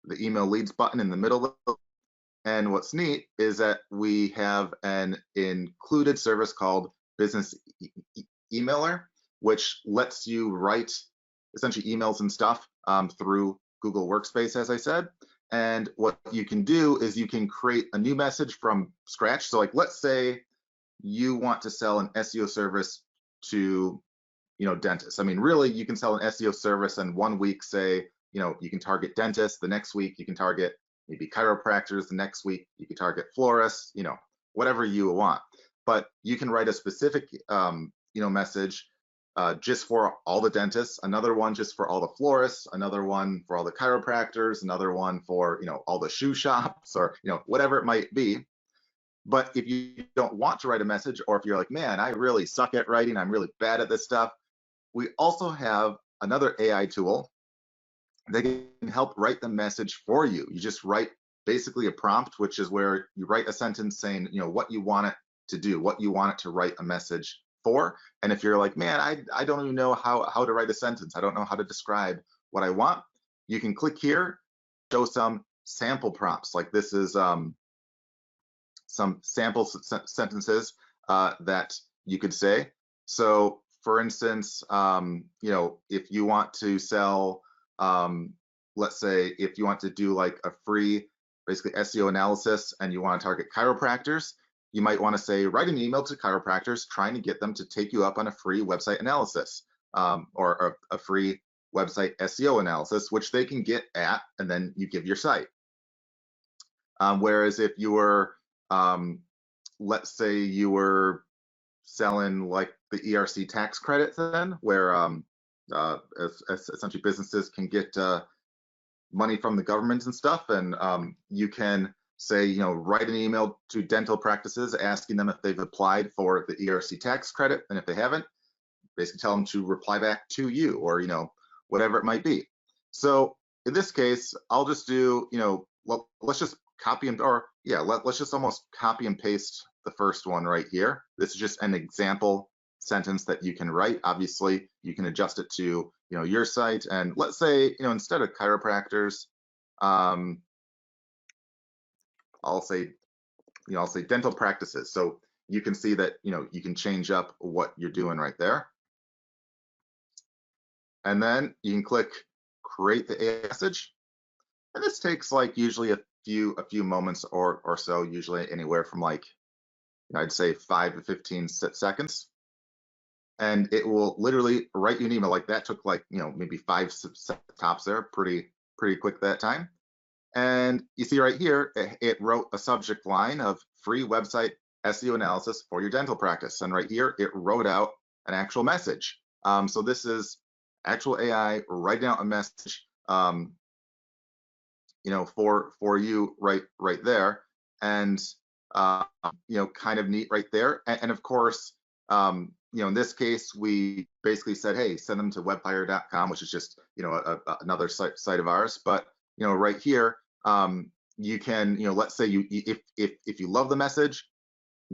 the email leads button in the middle. And what's neat is that we have an included service called Business Emailer, which lets you write essentially emails and stuff through Google Workspace, as I said. And what you can do is you can create a new message from scratch. So like, let's say you want to sell an SEO service to, dentists. I mean, really, you can sell an SEO service and 1 week say, you can target dentists. The next week you can target maybe chiropractors. The next week you can target florists, whatever you want. But you can write a specific, message just for all the dentists, another one just for all the florists, another one for all the chiropractors, another one for, all the shoe shops, or, whatever it might be. But if you don't want to write a message, or if you're like, man, I really suck at writing, I'm really bad at this stuff, we also have another AI tool that can help write the message for you. You just write basically a prompt, which is where you write a sentence saying, what you want it to do, what you want it to write a message for. And if you're like, man, I don't even know how to write a sentence, I don't know how to describe what I want, you can click here, show some sample prompts. Like this is some sample sentences that you could say. So for instance, you know, if you want to sell, let's say if you want to do like a free basically SEO analysis and you want to target chiropractors, you might want to say, write an email to chiropractors trying to get them to take you up on a free website analysis or a free website SEO analysis, which they can get at, and then you give your site. Whereas if you were, let's say you were selling like the ERC tax credit, then where essentially businesses can get money from the government and stuff, and you can say, you know, write an email to dental practices asking them if they've applied for the ERC tax credit, and if they haven't, basically tell them to reply back to you, or, you know, whatever it might be. So in this case, I'll just do, you know, let's just copy and, or yeah, let's just almost copy and paste the first one right here. This is just an example sentence that you can write. Obviously, you can adjust it to, you know, your site. And let's say, you know, instead of chiropractors, I'll say dental practices. So you can see that, you know, you can change up what you're doing right there. And then you can click create the AI message. And this takes like usually a few moments or so, usually anywhere from like, you know, I'd say 5 to 15 seconds. And it will literally write you an email. Like that took like, you know, maybe 5 tops there, pretty quick that time. And you see right here, it wrote a subject line of free website SEO analysis for your dental practice. And right here, it wrote out an actual message. So this is actual AI writing out a message, you know, for you right there. And, you know, kind of neat right there. And of course, you know, in this case, we basically said, hey, send them to webfire.com, which is just, you know, another site of ours. But, you know, right here, you can, you know, let's say if you love the message,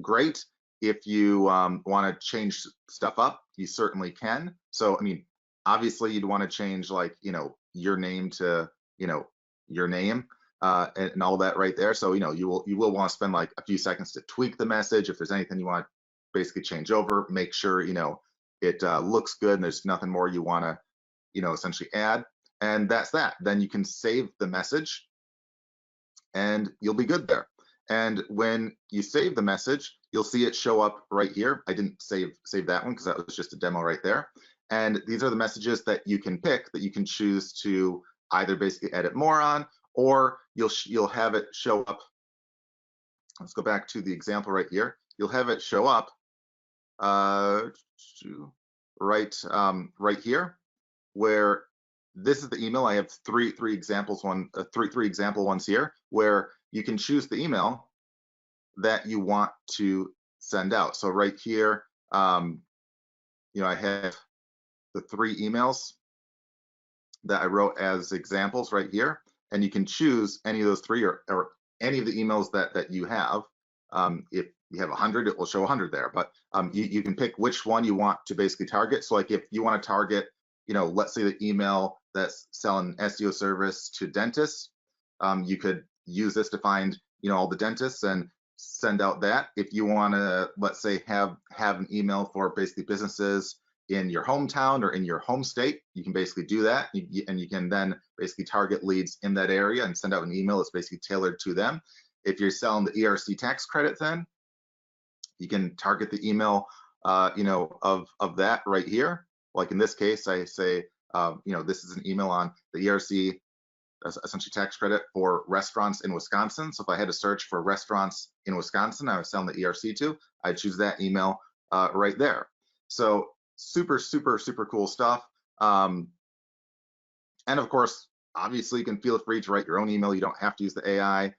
great. If you want to change stuff up, you certainly can. So, I mean, obviously you'd want to change like, you know, your name to, you know, your name and all that right there. So, you know, you will want to spend like a few seconds to tweak the message. If there's anything you want to basically change over, make sure, you know, it looks good and there's nothing more you want to, you know, essentially add. And that's that. Then you can save the message and you'll be good there. And when you save the message, you'll see it show up right here. I didn't save that one because that was just a demo right there. And these are the messages that you can pick, that you can choose to either basically edit more on, or you'll have it show up. Let's go back to the example right here. You'll have it show up right here, where this is the email. I have three examples, three example ones here, where you can choose the email that you want to send out. So right here, you know, I have the 3 emails that I wrote as examples right here, and you can choose any of those 3 or any of the emails that you have. If you have 100, it will show 100 there, but you can pick which one you want to basically target. So like if you want to target, you know, let's say the email that's selling SEO service to dentists, you could use this to find, you know, all the dentists and send out that. If you want to, let's say, have an email for basically businesses in your hometown or in your home state, you can basically do that. And you can then basically target leads in that area and send out an email that's basically tailored to them. If you're selling the ERC tax credit, then you can target the email, you know, of that right here. Like in this case, I say, you know, this is an email on the ERC, essentially tax credit for restaurants in Wisconsin. So if I had to search for restaurants in Wisconsin I was selling the ERC to, I'd choose that email right there. So super cool stuff. And of course, obviously you can feel free to write your own email. You don't have to use the AI.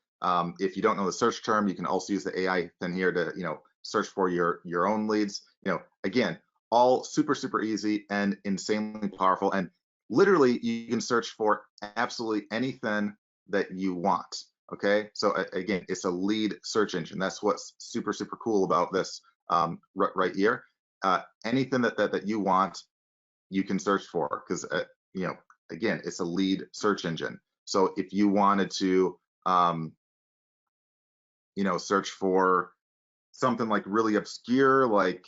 If you don't know the search term, you can also use the AI then here to, you know, search for your own leads. You know, again, all super easy and insanely powerful. And literally you can search for absolutely anything that you want. Okay, so again, it's a lead search engine. That's what's super cool about this right here. Anything that you want, you can search for, because you know, again, it's a lead search engine. So if you wanted to search for something like really obscure, like,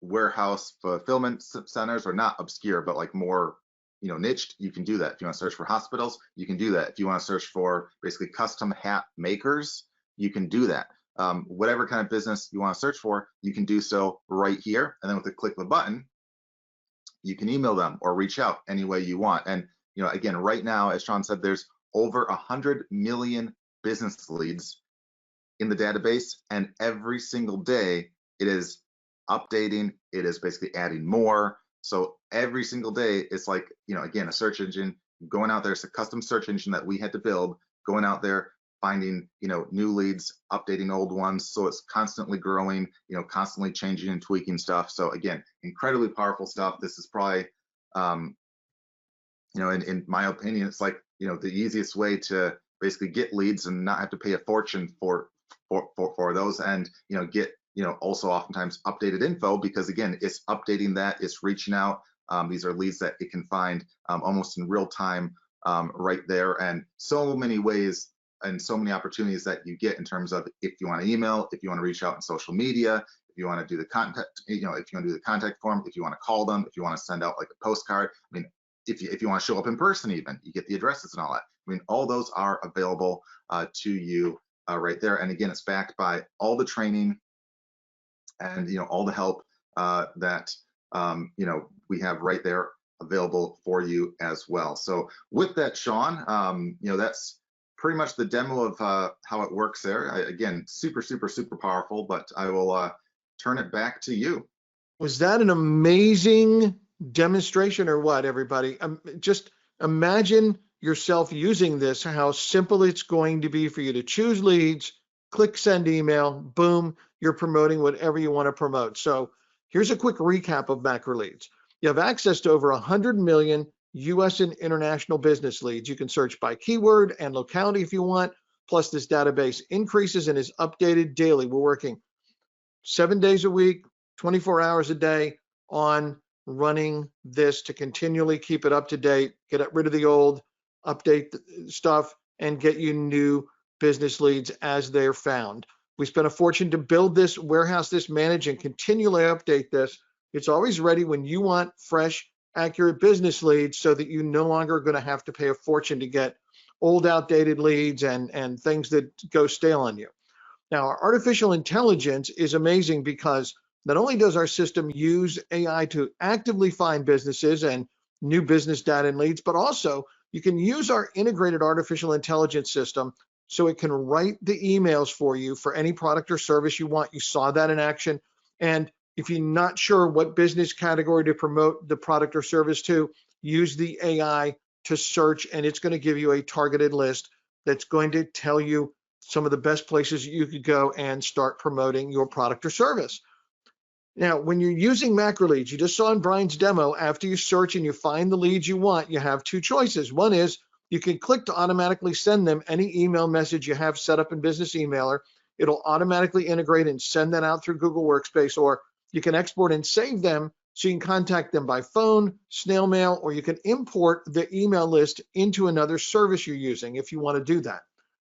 warehouse fulfillment centers, or not obscure, but like more, niched, you can do that. If you want to search for hospitals, you can do that. If you want to search for basically custom hat makers, you can do that. Whatever kind of business you want to search for, you can do so right here. And then with the click of a button, you can email them or reach out any way you want. And, again, right now, as Shawn said, there's over 100 million business leads in the database, and every single day it is updating, it is basically adding more. So every single day it's like, again, a search engine going out there. It's a custom search engine that we had to build, going out there, finding, new leads, updating old ones. So it's constantly growing, constantly changing and tweaking stuff. So again, incredibly powerful stuff. This is probably, in my opinion, it's like, the easiest way to basically get leads and not have to pay a fortune for those, and get also oftentimes updated info, because again, it's updating that, it's reaching out. These are leads that it can find almost in real time right there, and so many ways and so many opportunities that you get in terms of, if you want to email, if you want to reach out on social media, if you want to do the contact, if you want to do the contact form, if you want to call them, if you want to send out like a postcard. I mean, if you want to show up in person, even you get the addresses and all that. I mean, all those are available to you right there. And again, it's backed by all the training and all the help that we have right there available for you as well. So with that, Shawn, that's pretty much the demo of how it works there. Again, super powerful, but I will turn it back to you. Was that an amazing demonstration or what, everybody? Just imagine yourself using this, how simple it's going to be for you to choose leads, click send email, boom, you're promoting whatever you want to promote. So here's a quick recap of macro leads. You have access to over 100 million US and international business leads. You can search by keyword and locality if you want. Plus, this database increases and is updated daily. We're working 7 days a week, 24 hours a day on running this to continually keep it up to date, get rid of the old, update the stuff, and get you new business leads as they're found. We spent a fortune to build this, warehouse this, manage, and continually update this. It's always ready when you want fresh, accurate business leads, so that you no longer are going to have to pay a fortune to get old, outdated leads and things that go stale on you. Now, our artificial intelligence is amazing, because not only does our system use AI to actively find businesses and new business data and leads, but also you can use our integrated artificial intelligence system so it can write the emails for you for any product or service you want. You saw that in action. And if you're not sure what business category to promote the product or service to, use the AI to search, and it's going to give you a targeted list that's going to tell you some of the best places you could go and start promoting your product or service. Now, when you're using macro leads, you just saw in Brian's demo, after you search and you find the leads you want, you have two choices. One is you can click to automatically send them any email message you have set up in Business Emailer. It'll automatically integrate and send that out through Google Workspace, or you can export and save them so you can contact them by phone, snail mail, or you can import the email list into another service you're using if you want to do that.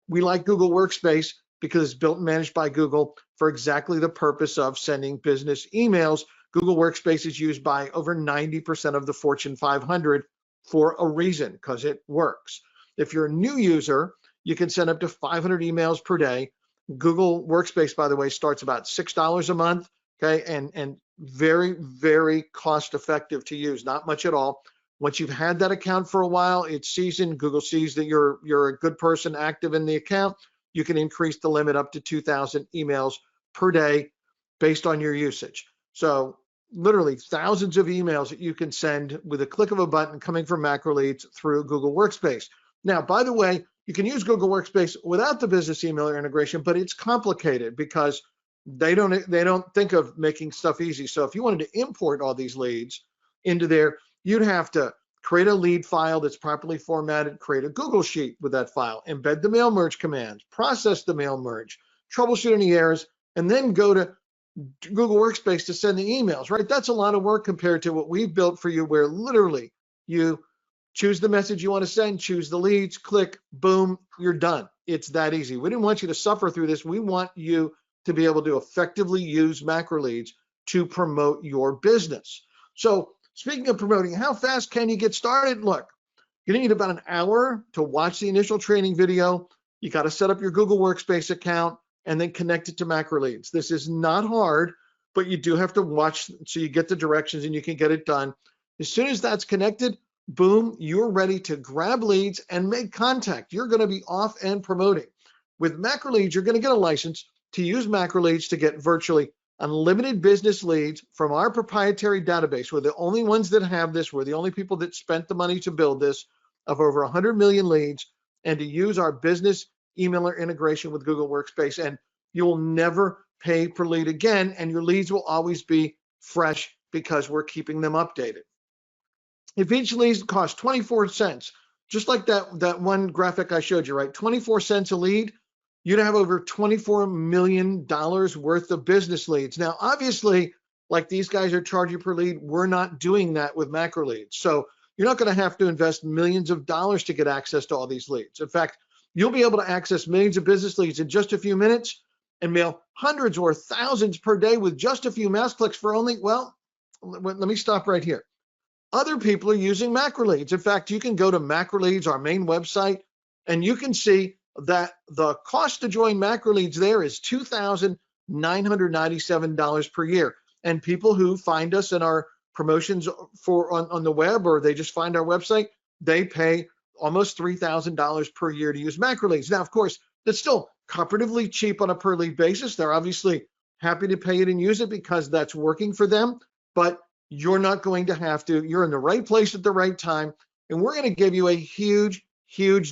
We like Google Workspace because it's built and managed by Google for exactly the purpose of sending business emails. Google Workspace is used by over 90% of the Fortune 500 for a reason, because it works. If you're a new user, you can send up to 500 emails per day. Google Workspace, by the way, starts about $6 a month, okay, and very, very cost effective to use, not much at all. Once you've had that account for a while, it's seasoned. Google sees that you're a good person active in the account. You can increase the limit up to 2,000 emails per day based on your usage. So literally thousands of emails that you can send with a click of a button coming from macro leads through Google Workspace. Now, by the way, you can use Google Workspace without the business emailer integration, but it's complicated because they don't think of making stuff easy. So if you wanted to import all these leads into there, you'd have to create a lead file that's properly formatted, create a Google Sheet with that file, embed the mail merge commands, process the mail merge, troubleshoot any errors, and then go to Google Workspace to send the emails, right? That's a lot of work compared to what we've built for you, where literally you choose the message you want to send, choose the leads, click, boom, you're done. It's that easy. We didn't want you to suffer through this. We want you to be able to effectively use macro leads to promote your business. So speaking of promoting, how fast can you get started? Look, you need about an hour to watch the initial training video. You got to set up your Google Workspace account and then connect it to macro leads. This is not hard, but you do have to watch so you get the directions and you can get it done. As soon as that's connected, boom, you're ready to grab leads and make contact. You're going to be off and promoting. With macro leads, you're going to get a license to use macro leads to get virtually unlimited business leads from our proprietary database. We're the only ones that have this. We're the only people that spent the money to build this, of over 100 million leads, and to use our business emailer integration with Google Workspace. And you will never pay per lead again, and your leads will always be fresh because we're keeping them updated. If each lead costs 24 cents, just like that one graphic I showed you, right? 24 cents a lead, you'd have over $24 million worth of business leads. Now, obviously, like these guys are charging per lead, we're not doing that with macro leads. So you're not going to have to invest millions of dollars to get access to all these leads. In fact, you'll be able to access millions of business leads in just a few minutes and mail hundreds or thousands per day with just a few mouse clicks for only, well, let me stop right here. Other people are using macro leads. In fact, you can go to macro leads, our main website, and you can see that the cost to join macro leads there is $2,997 per year. And people who find us in our promotions on the web, or they just find our website, they pay almost $3,000 per year to use macro leads. Now, of course, that's still comparatively cheap on a per lead basis. They're obviously happy to pay it and use it because that's working for them, but you're not going to have to. You're in the right place at the right time, and we're going to give you a huge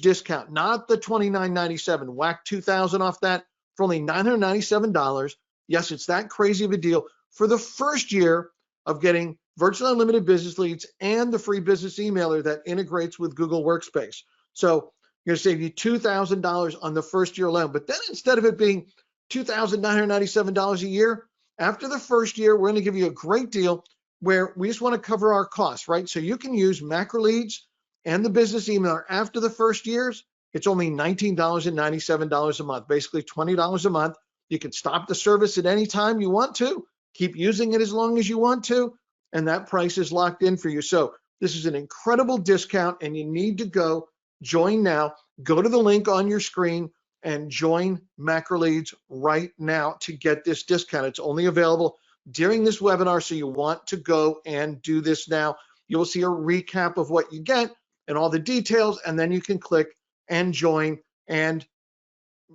discount, not the $29.97. Whack $2,000 off that for only $997. Yes, it's that crazy of a deal for the first year of getting virtually unlimited business leads and the free business emailer that integrates with Google Workspace. So you're going to save you $2,000 on the first year alone. But then instead of it being $2,997 a year, after the first year, we're going to give you a great deal where we just want to cover our costs, right? So you can use macro leads and the business emailer after the first years. It's only $19.97 a month, basically $20 a month. You can stop the service at any time you want to, keep using it as long as you want to, and that price is locked in for you. So this is an incredible discount, and you need to go join now. Go to the link on your screen and join macro leads right now to get this discount. It's only available during this webinar, so you want to go and do this now. You'll see a recap of what you get and all the details, and then you can click and join. And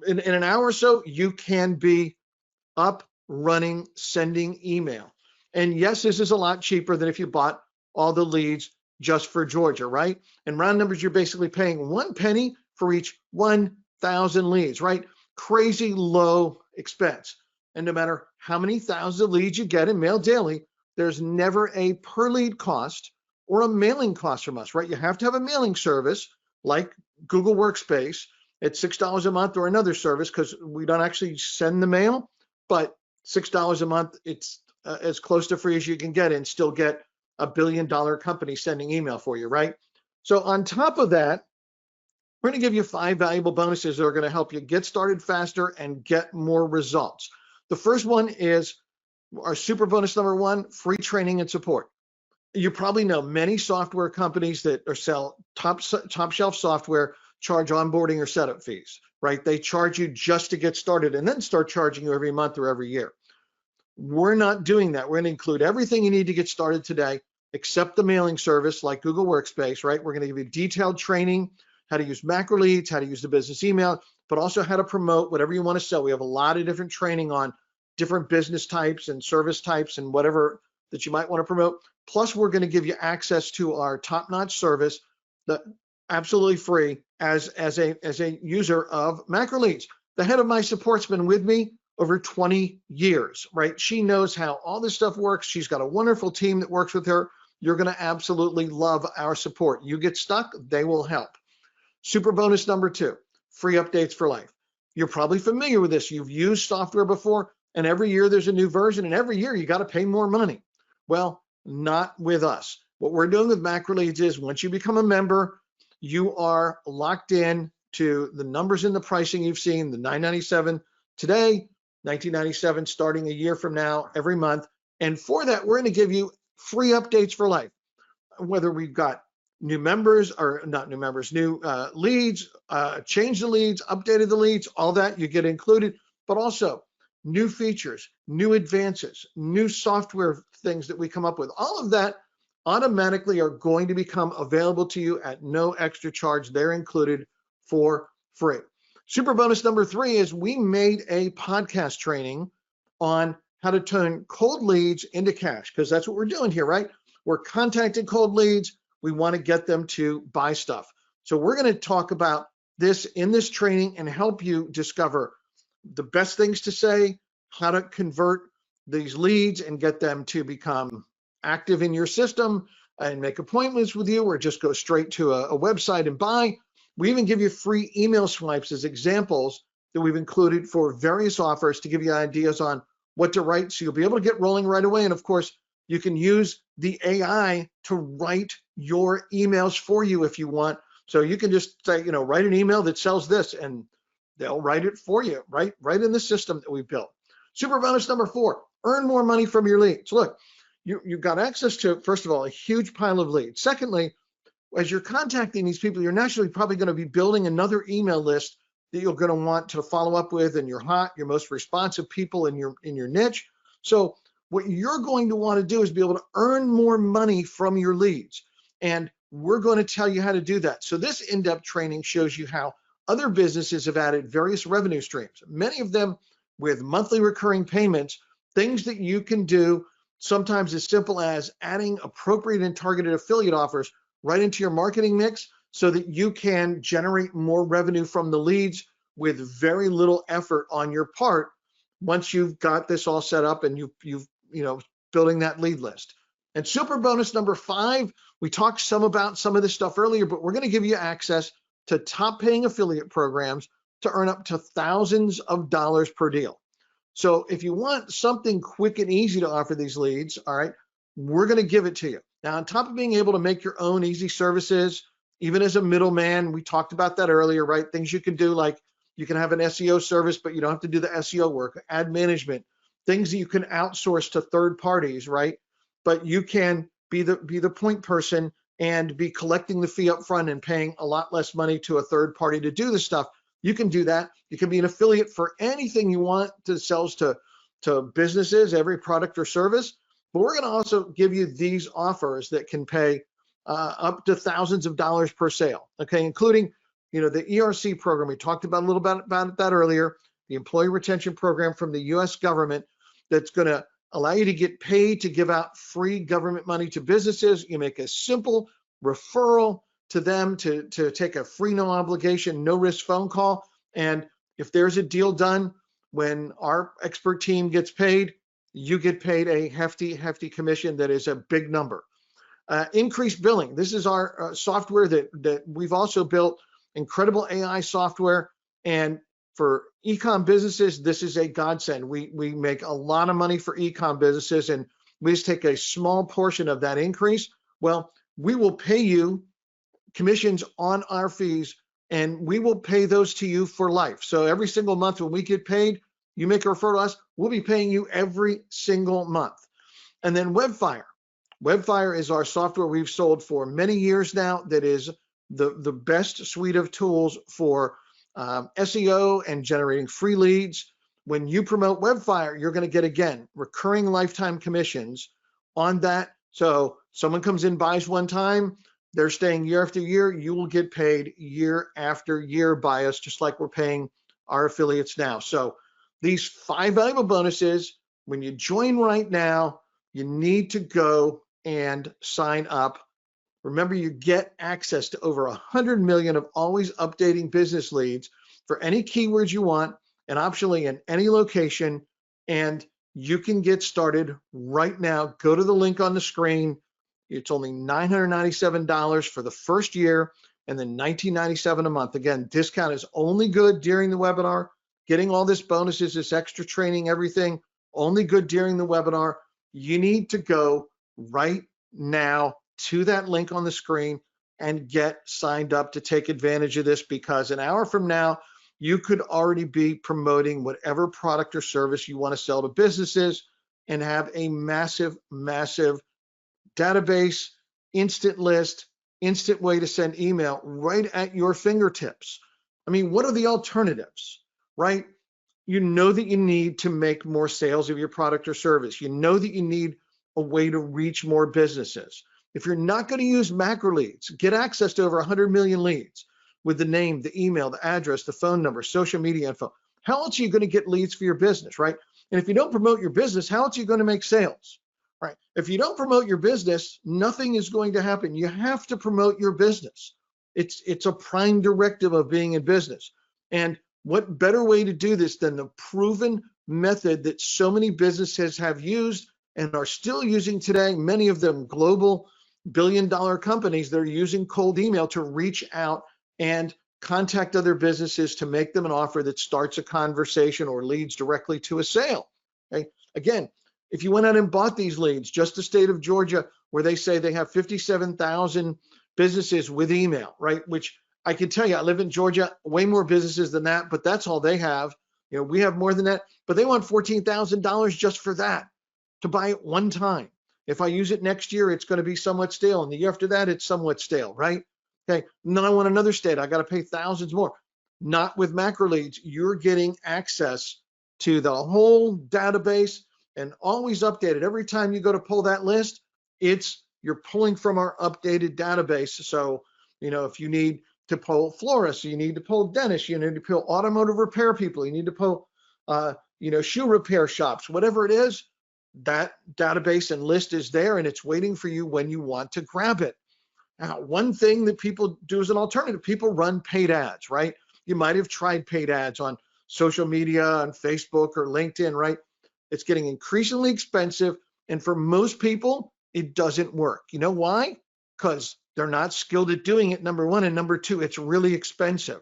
in an hour or so, you can be up, running, sending email. And yes, this is a lot cheaper than if you bought all the leads just for Georgia, right? And round numbers, you're basically paying 1 penny for each 1,000 leads, right? Crazy low expense. And no matter how many thousands of leads you get in mail daily, there's never a per lead cost or a mailing cost from us, right? You have to have a mailing service like Google Workspace at $6 a month, or another service, because we don't actually send the mail, but $6 a month, it's as close to free as you can get and still get a billion-dollar company sending email for you, right? So on top of that, we're going to give you 5 valuable bonuses that are going to help you get started faster and get more results. The first one is our super bonus number 1, free training and support. You probably know many software companies that sell top shelf software charge onboarding or setup fees, right? They charge you just to get started and then start charging you every month or every year. We're not doing that. We're going to include everything you need to get started today, except the mailing service like Google Workspace, right? We're going to give you detailed training, how to use macro leads, how to use the business email, but also how to promote whatever you want to sell. We have a lot of different training on different business types and service types and whatever that you might want to promote. Plus, we're going to give you access to our top-notch service, that absolutely free as a user of macro leads. The head of my support's been with me over 20 years, right? She knows how all this stuff works. She's got a wonderful team that works with her. You're going to absolutely love our support. You get stuck, they will help. Super bonus number 2, free updates for life. You're probably familiar with this. You've used software before, and every year there's a new version, and every year you got to pay more money. Well, not with us. What we're doing with macro leads is once you become a member, you are locked in to the numbers in the pricing you've seen, the $9.97 today, $19.97 starting a year from now, every month. And for that, we're going to give you free updates for life, whether we've got new members or not new members, new leads, change the leads, updated the leads, all that you get included, but also new features, new advances, new software things that we come up with. All of that automatically are going to become available to you at no extra charge. They're included for free. Super bonus number 3 is we made a podcast training on how to turn cold leads into cash, because that's what we're doing here, right? We're contacting cold leads. We want to get them to buy stuff. So we're going to talk about this in this training and help you discover the best things to say, how to convert these leads and get them to become active in your system and make appointments with you, or just go straight to a website and buy. We even give you free email swipes as examples that we've included for various offers to give you ideas on what to write, so you'll be able to get rolling right away. And of course, you can use the AI to write your emails for you if you want. So you can just say, write an email that sells this, and they'll write it for you, right in the system that we've built. Super bonus number 4, earn more money from your leads. Look, you've got access to, first of all, a huge pile of leads. Secondly, as you're contacting these people, you're naturally probably going to be building another email list that you're going to want to follow up with, and your most responsive people in your niche. So what you're going to want to do is be able to earn more money from your leads. And we're going to tell you how to do that. So this in-depth training shows you how other businesses have added various revenue streams, many of them with monthly recurring payments, things that you can do sometimes as simple as adding appropriate and targeted affiliate offers right into your marketing mix so that you can generate more revenue from the leads with very little effort on your part once you've got this all set up and you've building that lead list. And super bonus number 5, we talked some about some of this stuff earlier, but we're going to give you access to top paying affiliate programs to earn up to thousands of dollars per deal. So if you want something quick and easy to offer these leads, all right, we're going to give it to you. Now, on top of being able to make your own easy services, even as a middleman, we talked about that earlier, right? Things you can do, like you can have an SEO service, but you don't have to do the SEO work, ad management, things that you can outsource to third parties, right? But you can be the point person and be collecting the fee up front and paying a lot less money to a third party to do the stuff. You can do that. You can be an affiliate for anything you want to sell to businesses, every product or service. But we're going to also give you these offers that can pay up to thousands of dollars per sale, okay, including the ERC program. We talked about a little bit about that earlier, the employee retention program from the US government that's going to allow you to get paid to give out free government money to businesses. You make a simple referral to them to take a free, no obligation, no risk phone call. And if there's a deal done, when our expert team gets paid, you get paid a hefty commission that is a big number. Increased billing. This is our software that we've also built, incredible AI software. And for e-com businesses, this is a godsend. We make a lot of money for e-com businesses, and we just take a small portion of that increase. Well, we will pay you commissions on our fees, and we will pay those to you for life. So every single month when we get paid, you make a referral to us, we'll be paying you every single month. And then WebFire. WebFire is our software we've sold for many years now that is the best suite of tools for SEO and generating free leads. When you promote WebFire, you're going to get, again, recurring lifetime commissions on that. So someone comes in, buys one time, they're staying year after year, you will get paid year after year by us, just like we're paying our affiliates now. So these 5 valuable bonuses, when you join right now, you need to go and sign up. Remember, you get access to over 100 million of always updating business leads for any keywords you want, and optionally in any location. And you can get started right now. Go to the link on the screen. It's only $997 for the first year, and then $19.97 a month. Again, discount is only good during the webinar. Getting all this bonuses, this extra training, everything, only good during the webinar. You need to go right now to that link on the screen. and get signed up to take advantage of this, because an hour from now, you could already be promoting whatever product or service you want to sell to businesses and have a massive, massive database, instant list, instant way to send email right at your fingertips. I mean, what are the alternatives, right? You know that you need to make more sales of your product or service. You know that you need a way to reach more businesses. If you're not going to use macro leads, get access to over 100 million leads with the name, the email, the address, the phone number, social media info. How else are you going to get leads for your business, right? And if you don't promote your business, how else are you going to make sales, right? If you don't promote your business, nothing is going to happen. You have to promote your business. It's a prime directive of being in business. And what better way to do this than the proven method that so many businesses have used and are still using today? Many of them global billion-dollar companies that are using cold email to reach out and contact other businesses to make them an offer that starts a conversation or leads directly to a sale. Okay? Again, if you went out and bought these leads, just the state of Georgia, where they say they have 57,000 businesses with email, right? Which I can tell you, I live in Georgia, way more businesses than that, but that's all they have. You know, we have more than that, but they want $14,000 just for that, to buy it one time. If I use it next year, it's going to be somewhat stale. And the year after that, it's somewhat stale, right? Okay. And then I want another state. I got to pay thousands more. Not with macro leads. You're getting access to the whole database and always updated. Every time you go to pull that list, you're pulling from our updated database. So, you know, if you need to pull florists, you need to pull dentists, you need to pull automotive repair people, you need to pull, shoe repair shops, whatever it is, that database and list is there and it's waiting for you when you want to grab it. Now, one thing that people do as an alternative, people run paid ads, right? You might have tried paid ads on social media, on Facebook or LinkedIn, right? It's getting increasingly expensive. And for most people, it doesn't work. You know why? Because they're not skilled at doing it, number one. And number two, it's really expensive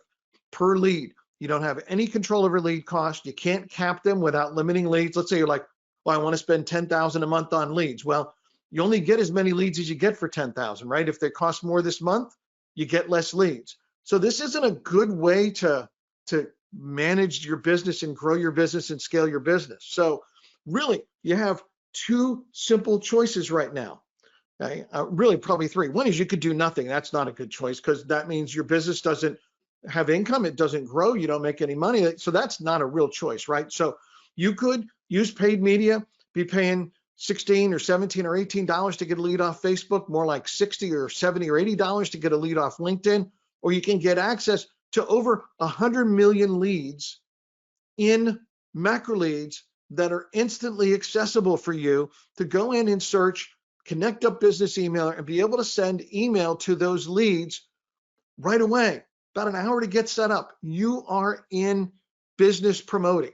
per lead. You don't have any control over lead cost. You can't cap them without limiting leads. Let's say you're like, well, I want to spend $10,000 a month on leads. Well, you only get as many leads as you get for $10,000, right? If they cost more this month, you get less leads. So this isn't a good way to manage your business and grow your business and scale your business. So really, you have two simple choices right now. Okay? Really, probably three. One is you could do nothing. That's not a good choice, because that means your business doesn't have income. It doesn't grow. You don't make any money. So that's not a real choice, right? So you could use paid media, be paying $16 or $17 or $18 to get a lead off Facebook, more like $60 or $70 or $80 to get a lead off LinkedIn, or you can get access to over 100 million leads in macro leads that are instantly accessible for you to go in and search, connect up business email, and be able to send email to those leads right away. About an hour to get set up. You are in business promoting.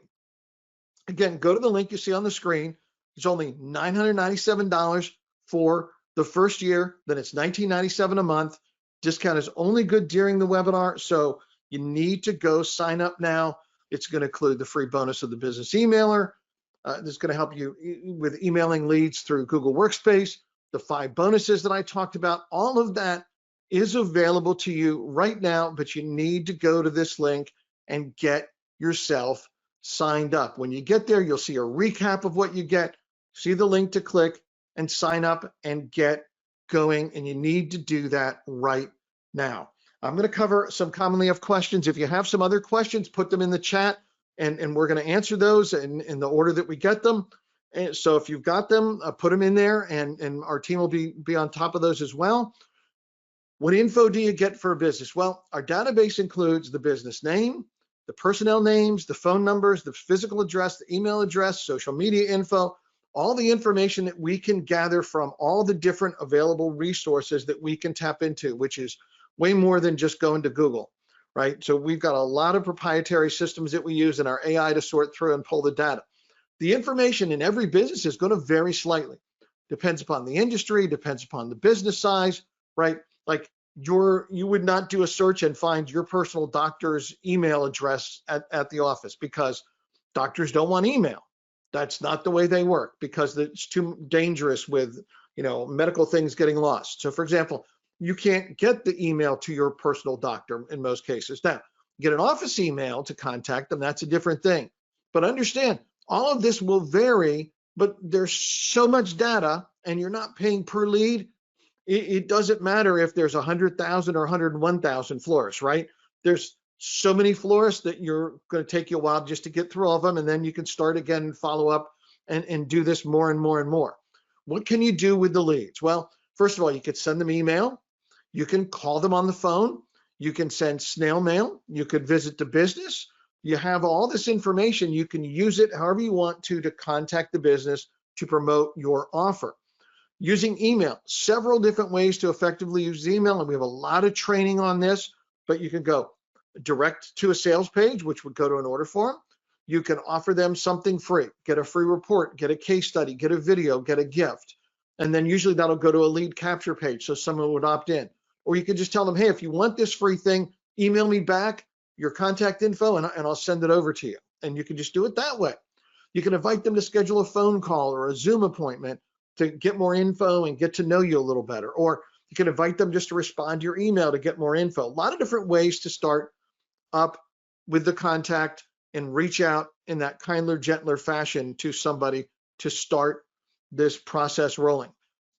Again, go to the link you see on the screen. It's only $997 for the first year. Then it's $19.97 a month. Discount is only good during the webinar. So you need to go sign up now. It's going to include the free bonus of the business emailer. This is going to help you with emailing leads through Google Workspace. The 5 bonuses that I talked about, all of that is available to you right now, but you need to go to this link and get yourself signed up. When you get there, you'll see a recap of what you get, see the link to click and sign up and get going. And you need to do that right now. I'm going to cover some commonly asked questions. If you have some other questions, put them in the chat and we're going to answer those in the order that we get them. And so if you've got them, put them in there and our team will be on top of those as well. What info do you get for a business? Well, our database includes the business name, the personnel names, the phone numbers, the physical address, the email address, social media info, all the information that we can gather from all the different available resources that we can tap into, which is way more than just going to Google, right? So we've got a lot of proprietary systems that we use in our AI to sort through and pull the data. The information in every business is going to vary slightly. Depends upon the industry, depends upon the business size, right? Like you would not do a search and find your personal doctor's email address at the office, because doctors don't want email. That's not the way they work, because it's too dangerous with medical things getting lost. So for example, you can't get the email to your personal doctor in most cases. Now, get an office email to contact them, that's a different thing. But understand, all of this will vary, but there's so much data and you're not paying per lead. It doesn't matter if there's 100,000 or 101,000 florists, right? There's so many florists that you're going to take you a while just to get through all of them, and then you can start again and follow up and do this more and more and more. What can you do with the leads? Well, first of all, you could send them email. You can call them on the phone. You can send snail mail. You could visit the business. You have all this information. You can use it however you want to contact the business to promote your offer. Using email, several different ways to effectively use email, and we have a lot of training on this, but you can go direct to a sales page, which would go to an order form. You can offer them something free, get a free report, get a case study, get a video, get a gift. And then usually that'll go to a lead capture page, so someone would opt in. Or you could just tell them, hey, if you want this free thing, email me back your contact info and I'll send it over to you. And you can just do it that way. You can invite them to schedule a phone call or a Zoom appointment to get more info and get to know you a little better. Or you can invite them just to respond to your email to get more info. A lot of different ways to start up with the contact and reach out in that kinder, gentler fashion to somebody to start this process rolling.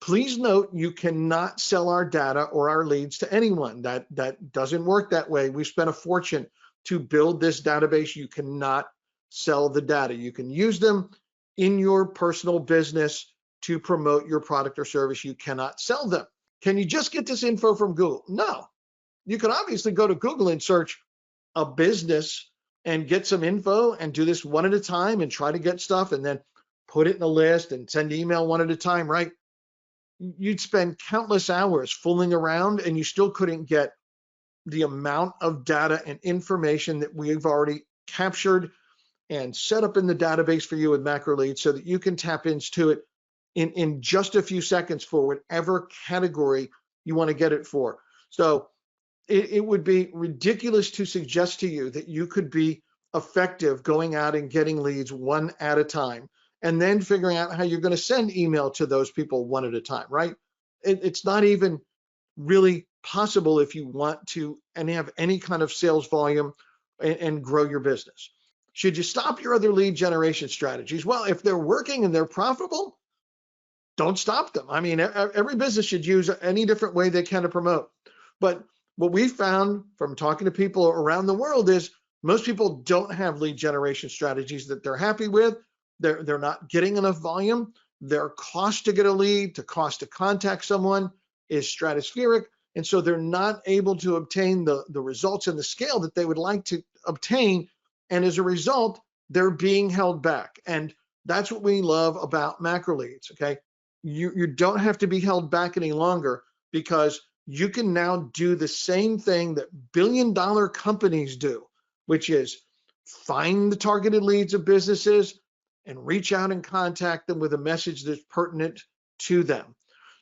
Please note, you cannot sell our data or our leads to anyone. That doesn't work that way. We've spent a fortune to build this database. You cannot sell the data. You can use them in your personal business to promote your product or service. You cannot sell them. Can you just get this info from Google? No. You can obviously go to Google and search a business and get some info and do this one at a time and try to get stuff and then put it in a list and send email one at a time, right? You'd spend countless hours fooling around and you still couldn't get the amount of data and information that we've already captured and set up in the database for you with MacroLeads so that you can tap into it in just a few seconds for whatever category you want to get it for. So it would be ridiculous to suggest to you that you could be effective going out and getting leads one at a time and then figuring out how you're going to send email to those people one at a time, right? It's not even really possible if you want to and have any kind of sales volume and grow your business. Should you stop your other lead generation strategies? Well, if they're working and they're profitable, don't stop them. I mean, every business should use any different way they can to promote. But what we found from talking to people around the world is most people don't have lead generation strategies that they're happy with. They're not getting enough volume. Their cost to get a lead, the cost to contact someone is stratospheric. And so they're not able to obtain the results and the scale that they would like to obtain. And as a result, they're being held back. And that's what we love about MacroLeads, okay? You don't have to be held back any longer because you can now do the same thing that billion-dollar companies do, which is find the targeted leads of businesses and reach out and contact them with a message that's pertinent to them.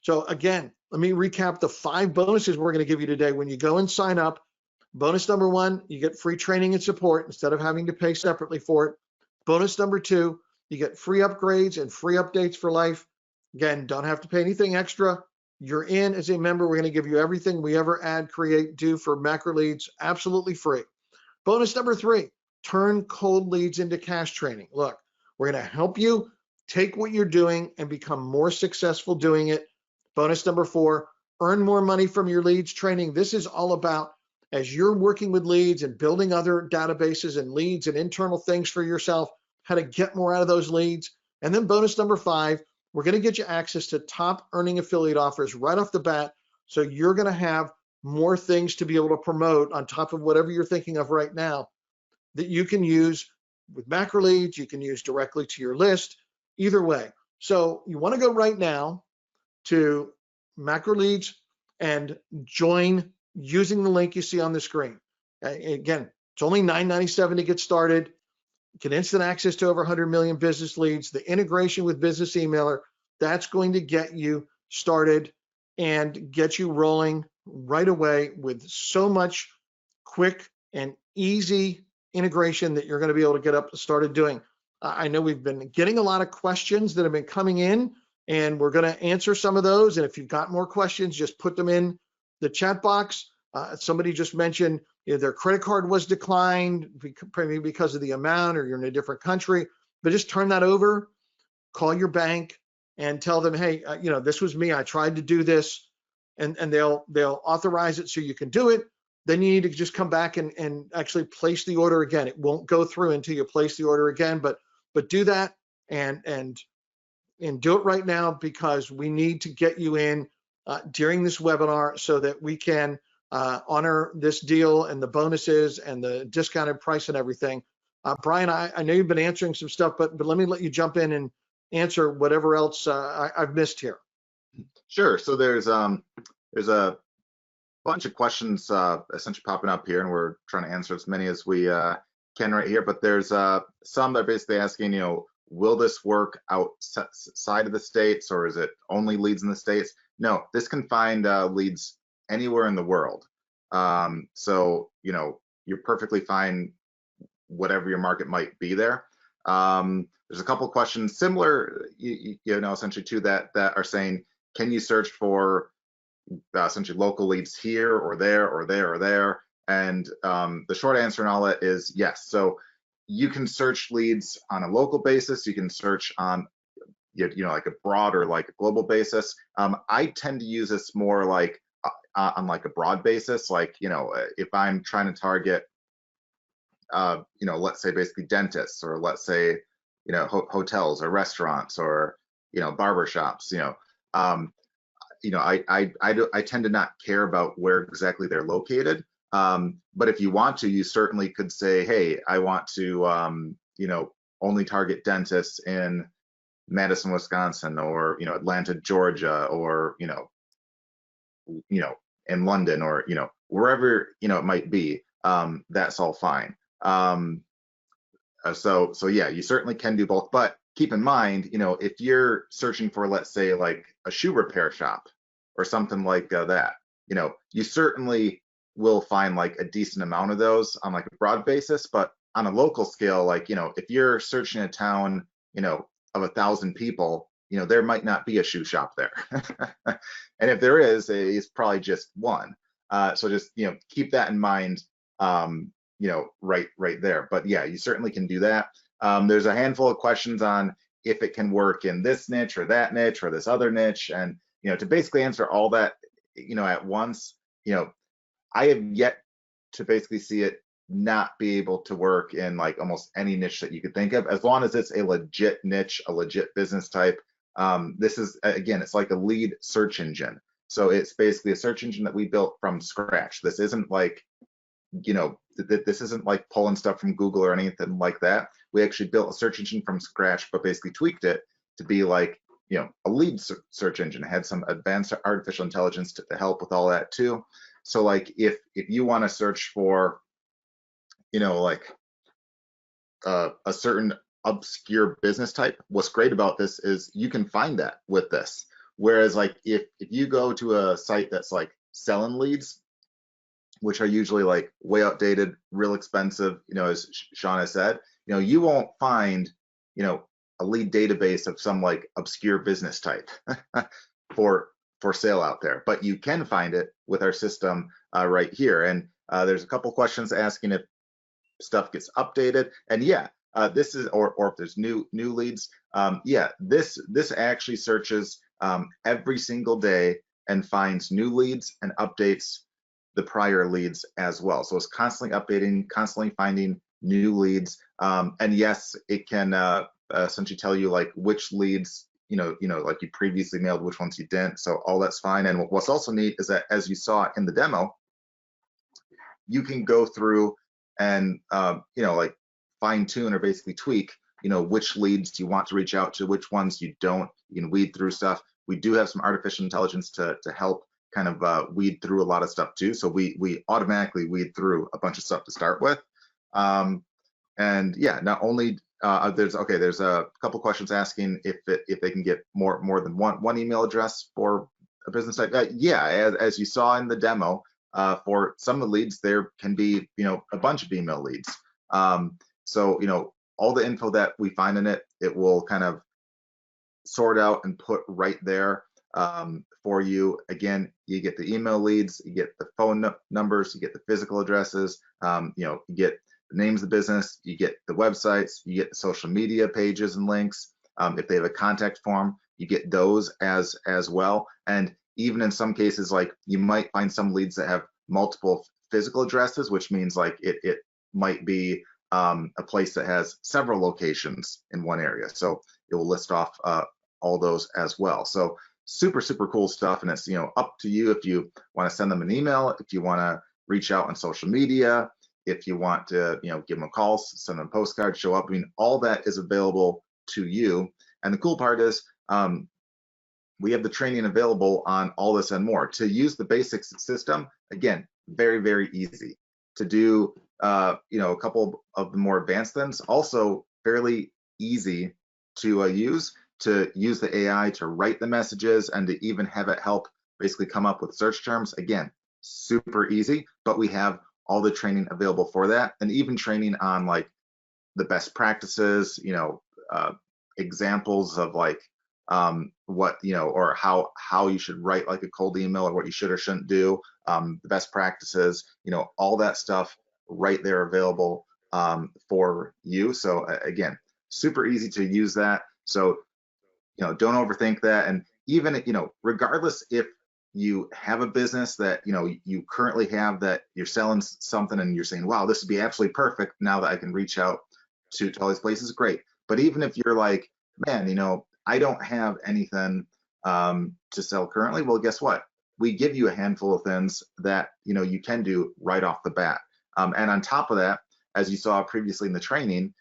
So again, let me recap the 5 bonuses we're going to give you today. When you go and sign up, bonus number 1, you get free training and support instead of having to pay separately for it. Bonus number 2, you get free upgrades and free updates for life. Again, don't have to pay anything extra. You're in as a member. We're going to give you everything we ever add, create, do for MacroLeads absolutely free. Bonus number 3, turn cold leads into cash training. Look, we're going to help you take what you're doing and become more successful doing it. Bonus number 4, earn more money from your leads training. This is all about as you're working with leads and building other databases and leads and internal things for yourself, how to get more out of those leads. And then bonus number 5, we're going to get you access to top earning affiliate offers right off the bat. So you're going to have more things to be able to promote on top of whatever you're thinking of right now that you can use with MacroLeads, you can use directly to your list, either way. So you want to go right now to MacroLeads and join using the link you see on the screen. Again, it's only $9.97 to get started. You get instant access to over 100 million business leads, the integration with Business Emailer, that's going to get you started and get you rolling right away with so much quick and easy integration that you're going to be able to get up started doing. I know we've been getting a lot of questions that have been coming in, and we're going to answer some of those. And if you've got more questions, just put them in the chat box. Somebody just mentioned their credit card was declined, maybe because of the amount, or you're in a different country, but just turn that over, call your bank and tell them, hey, this was me, I tried to do this, and they'll authorize it so you can do it. Then you need to just come back and actually place the order again. It won't go through until you place the order again, but do that and do it right now, because we need to get you in during this webinar so that we can honor this deal and the bonuses and the discounted price and everything. Brian, I know you've been answering some stuff, but let me let you jump in and answer whatever else I've missed here. Sure. So there's a bunch of questions essentially popping up here, and we're trying to answer as many as we can right here. But there's some that are basically asking, will this work outside of the States, or is it only leads in the States? No, this can find leads anywhere in the world. So, you're perfectly fine, whatever your market might be there. There's a couple of questions similar, essentially to that are saying, can you search for essentially local leads here or there or there or there? And the short answer in all that is yes. So you can search leads on a local basis. You can search on, like a broad or like a global basis. I tend to use this more like on like a broad basis. Like, if I'm trying to target, let's say basically dentists, or let's say, hotels or restaurants, or, barbershops, I tend to not care about where exactly they're located. But if you want to, you certainly could say, hey, I want to, only target dentists in Madison, Wisconsin, or, Atlanta, Georgia, or, in London, or, wherever, it might be. That's all fine. So yeah, you certainly can do both, but keep in mind, if you're searching for, let's say, like a shoe repair shop or something like that, you certainly will find like a decent amount of those on like a broad basis. But on a local scale, like, if you're searching a town, of 1,000 people, there might not be a shoe shop there. And if there is, it's probably just one. So just, keep that in mind, right there. But yeah, you certainly can do that. There's a handful of questions on if it can work in this niche or that niche or this other niche. And, to basically answer all that, at once, I have yet to basically see it not be able to work in like almost any niche that you could think of, as long as it's a legit niche, a legit business type. This is, again, it's like a lead search engine. So it's basically a search engine that we built from scratch. This isn't like, this isn't like pulling stuff from Google or anything like that. We actually built a search engine from scratch, but basically tweaked it to be like, a lead search engine. It had some advanced artificial intelligence to help with all that too. So like if you want to search for, like a certain obscure business type, what's great about this is you can find that with this. Whereas like if you go to a site that's like selling leads, which are usually like way outdated, real expensive, as Shawn has said, you won't find, a lead database of some like obscure business type for sale out there, but you can find it with our system right here. And there's a couple questions asking if stuff gets updated, and yeah, this is, or if there's new leads. Yeah, this actually searches every single day and finds new leads and updates the prior leads as well. So it's constantly updating, constantly finding new leads. And yes, it can essentially tell you like which leads, like you previously mailed, which ones you didn't. So all that's fine. And what's also neat is that, as you saw in the demo, you can go through and, like fine tune or basically tweak, which leads do you want to reach out to, which ones you don't. You can weed through stuff. We do have some artificial intelligence to help kind of weed through a lot of stuff too. So we automatically weed through a bunch of stuff to start with. And yeah, not only there's a couple questions asking if they can get more than one email address for a business type. Yeah, as you saw in the demo, for some of the leads there can be a bunch of email leads. So all the info that we find in it, it will kind of sort out and put right there. for you. Again, you get the email leads, you get the phone numbers, you get the physical addresses, you get the names of the business, you get the websites, you get the social media pages and links. If they have a contact form, you get those as well. And even in some cases, like you might find some leads that have multiple physical addresses, which means like it might be a place that has several locations in one area. So it will list off all those as well. So super, super cool stuff. And it's, up to you if you want to send them an email, if you want to reach out on social media, if you want to, give them a call, send them a postcard, show up. I mean, all that is available to you. And the cool part is we have the training available on all this and more. To use the basics system, again, very, very easy. To do, a couple of the more advanced things, also fairly easy to use the AI to write the messages and to even have it help basically come up with search terms. Again, super easy, but we have all the training available for that, and even training on like the best practices, examples of like what or how you should write like a cold email, or what you should or shouldn't do, the best practices, all that stuff right there available for you. So again, super easy to use that. So don't overthink that. And even regardless if you have a business that you currently have, that you're selling something and you're saying, wow, this would be absolutely perfect now that I can reach out to all these places, great. But even if you're like, man, I don't have anything to sell currently, well, guess what? We give you a handful of things that you can do right off the bat. And on top of that, as you saw previously in the training,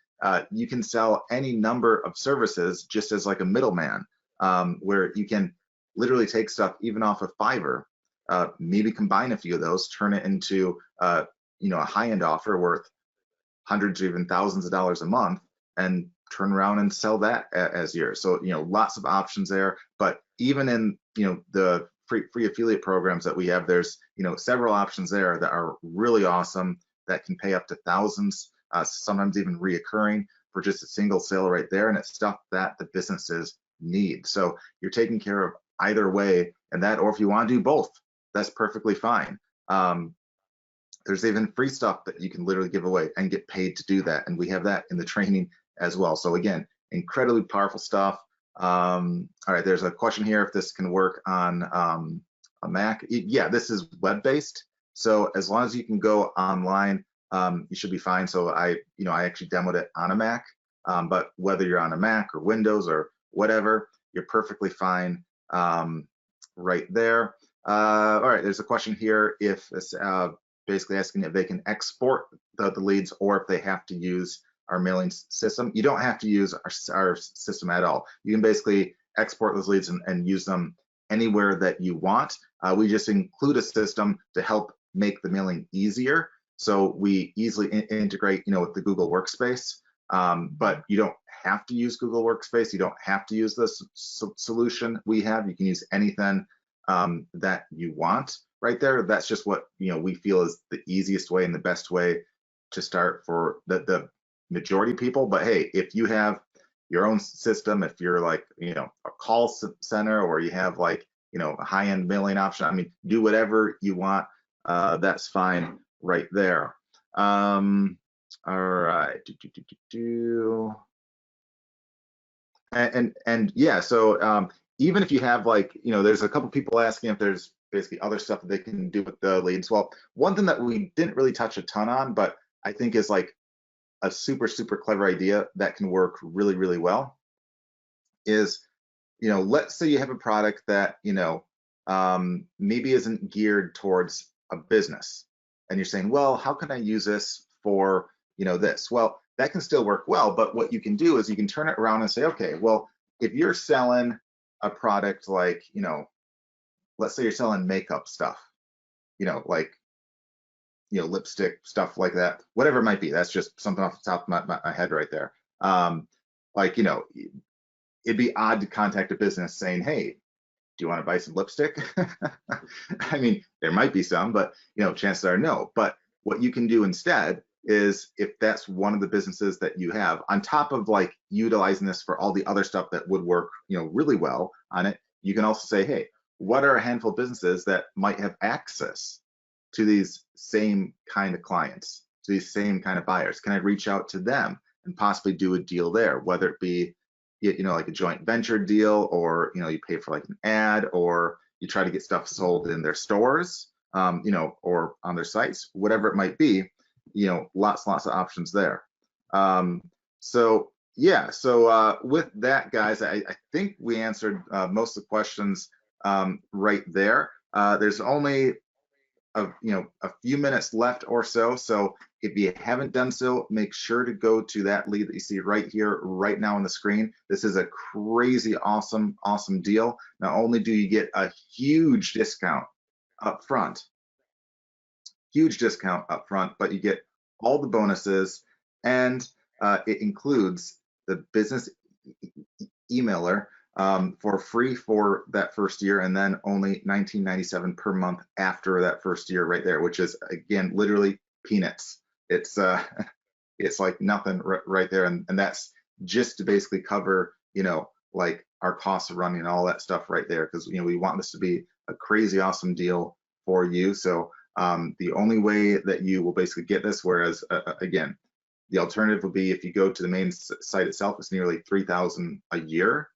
you can sell any number of services just as like a middleman, where you can literally take stuff even off of Fiverr, maybe combine a few of those, turn it into a high-end offer worth hundreds or even thousands of dollars a month, and turn around and sell that as yours. So lots of options there. But even in the free affiliate programs that we have, there's several options there that are really awesome, that can pay up to thousands, sometimes even reoccurring for just a single sale right there. And it's stuff that the businesses need. So you're taking care of either way, and that, or if you want to do both, that's perfectly fine. There's even free stuff that you can literally give away and get paid to do that. And we have that in the training as well. So again, incredibly powerful stuff. All right, there's a question here if this can work on a Mac. Yeah, this is web-based. So as long as you can go online, you should be fine. So I actually demoed it on a Mac, but whether you're on a Mac or Windows or whatever, you're perfectly fine right there. All right, there's a question here if it's basically asking if they can export the leads, or if they have to use our mailing system. You don't have to use our system at all. You can basically export those leads and use them anywhere that you want. We just include a system to help make the mailing easier. So we easily integrate, with the Google Workspace, but you don't have to use Google Workspace. You don't have to use this solution we have. You can use anything that you want right there. That's just what we feel is the easiest way and the best way to start for the majority of people. But hey, if you have your own system, if you're like a call center, or you have like a high-end mailing option, I mean, do whatever you want. That's fine right there. All right. And yeah, so even if you have like there's a couple people asking if there's basically other stuff that they can do with the leads. Well, one thing that we didn't really touch a ton on, but I think is like a super, super clever idea that can work really, really well, is let's say you have a product that maybe isn't geared towards a business, and you're saying, well, how can I use this for this? Well, that can still work well, but what you can do is you can turn it around and say, okay, well, if you're selling a product like let's say you're selling makeup stuff, like lipstick, stuff like that, whatever it might be. That's just something off the top of my head right there. Like it'd be odd to contact a business saying, hey, do you want to buy some lipstick? I mean, there might be some, but chances are no. But what you can do instead is, if that's one of the businesses that you have, on top of like utilizing this for all the other stuff that would work really well on it, You can also say, hey, what are a handful of businesses that might have access to these same kind of clients, to these same kind of buyers? Can I reach out to them and possibly do a deal there, whether it be, like a joint venture deal, or, you pay for like an ad, or you try to get stuff sold in their stores, or on their sites, whatever it might be, lots of options there. So yeah, so with that, guys, I think we answered most of the questions right there. There's only a few minutes left or so. So if you haven't done so, make sure to go to that lead that you see right here, right now on the screen. This is a crazy awesome deal. Not only do you get a huge discount up front, but you get all the bonuses, and it includes the business emailer for free for that first year, and then only $19.97 per month after that first year right there, which is, again, literally peanuts. It's it's like nothing right there, and that's just to basically cover like our costs of running and all that stuff right there, because we want this to be a crazy awesome deal for you. So the only way that you will basically get this, whereas again, the alternative would be if you go to the main site itself, it's nearly $3,000 a year,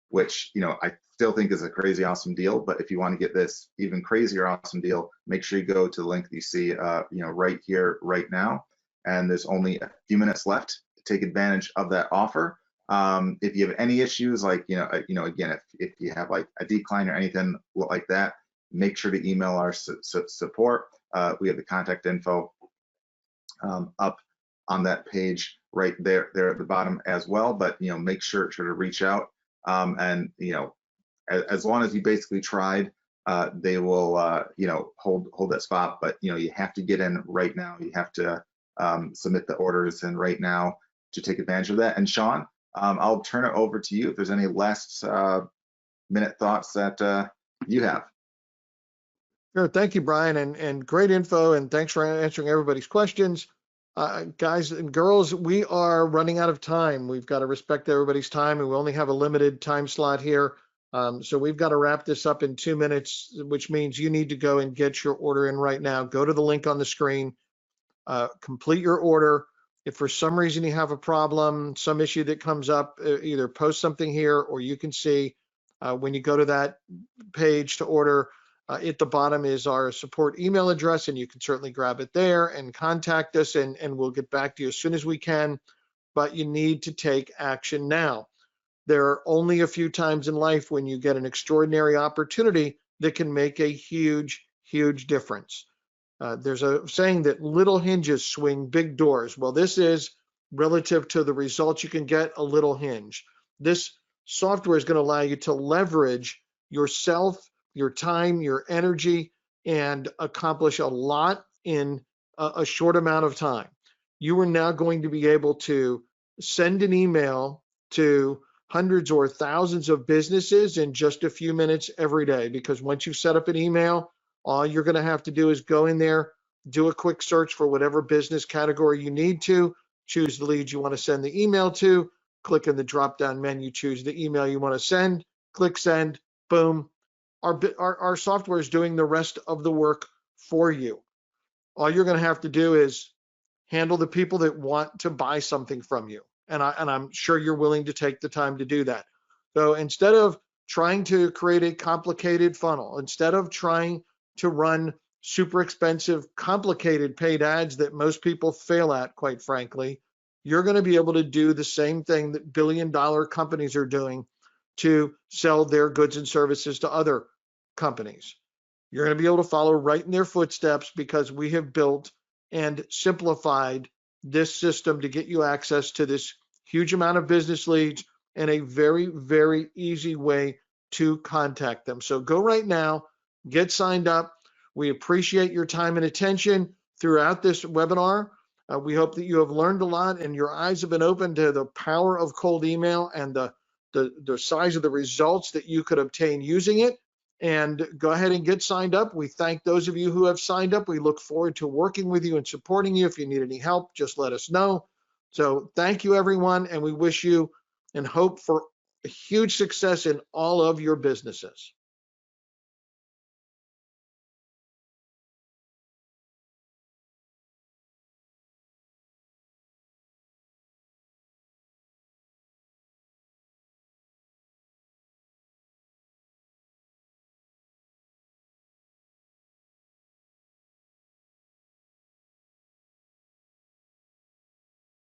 which I still think is a crazy awesome deal. But if you want to get this even crazier awesome deal, make sure you go to the link that you see right here, right now. And there's only a few minutes left to take advantage of that offer. If you have any issues, like again, if you have like a decline or anything like that, make sure to email our support. We have the contact info up on that page right there at the bottom as well. But make sure to reach out, and as long as you basically tried, they will hold that spot. But you have to get in right now. You have to submit the orders in right now to take advantage of that. And Shawn, I'll turn it over to you if there's any last minute thoughts that you have. Sure. Thank you, Brian, and great info, and thanks for answering everybody's questions. Guys and girls, we are running out of time. We've got to respect everybody's time, and we only have a limited time slot here. So we've got to wrap this up in 2 minutes, which means you need to go and get your order in right now. Go to the link on the screen, complete your order. If for some reason you have a problem, some issue that comes up, either post something here, or you can see when you go to that page to order, at the bottom is our support email address, and you can certainly grab it there and contact us, and we'll get back to you as soon as we can. But you need to take action now. There are only a few times in life when you get an extraordinary opportunity that can make a huge, huge difference. There's a saying that little hinges swing big doors. Well, this is relative to the results you can get a little hinge. This software is going to allow you to leverage yourself, your time, your energy, and accomplish a lot in a short amount of time. You are now going to be able to send an email to hundreds or thousands of businesses in just a few minutes every day, because once you set up an email, all you're going to have to do is go in there, do a quick search for whatever business category you need to, choose the lead you want to send the email to, click in the drop-down menu, choose the email you want to send, click send, boom. Our software is doing the rest of the work for you. All you're going to have to do is handle the people that want to buy something from you. And I'm sure you're willing to take the time to do that. So instead of trying to create a complicated funnel, instead of trying to run super expensive, complicated paid ads that most people fail at, quite frankly, you're going to be able to do the same thing that billion-dollar companies are doing to sell their goods and services to other companies. You're going to be able to follow right in their footsteps, because we have built and simplified this system to get you access to this huge amount of business leads and a very, very easy way to contact them. So go right now, get signed up. We appreciate your time and attention throughout this webinar. We hope that you have learned a lot and your eyes have been opened to the power of cold email and the size of the results that you could obtain using it. And go ahead and get signed up. We thank those of you who have signed up. We look forward to working with you and supporting you. If you need any help, just let us know. So thank you, everyone, and we wish you and hope for huge success in all of your businesses.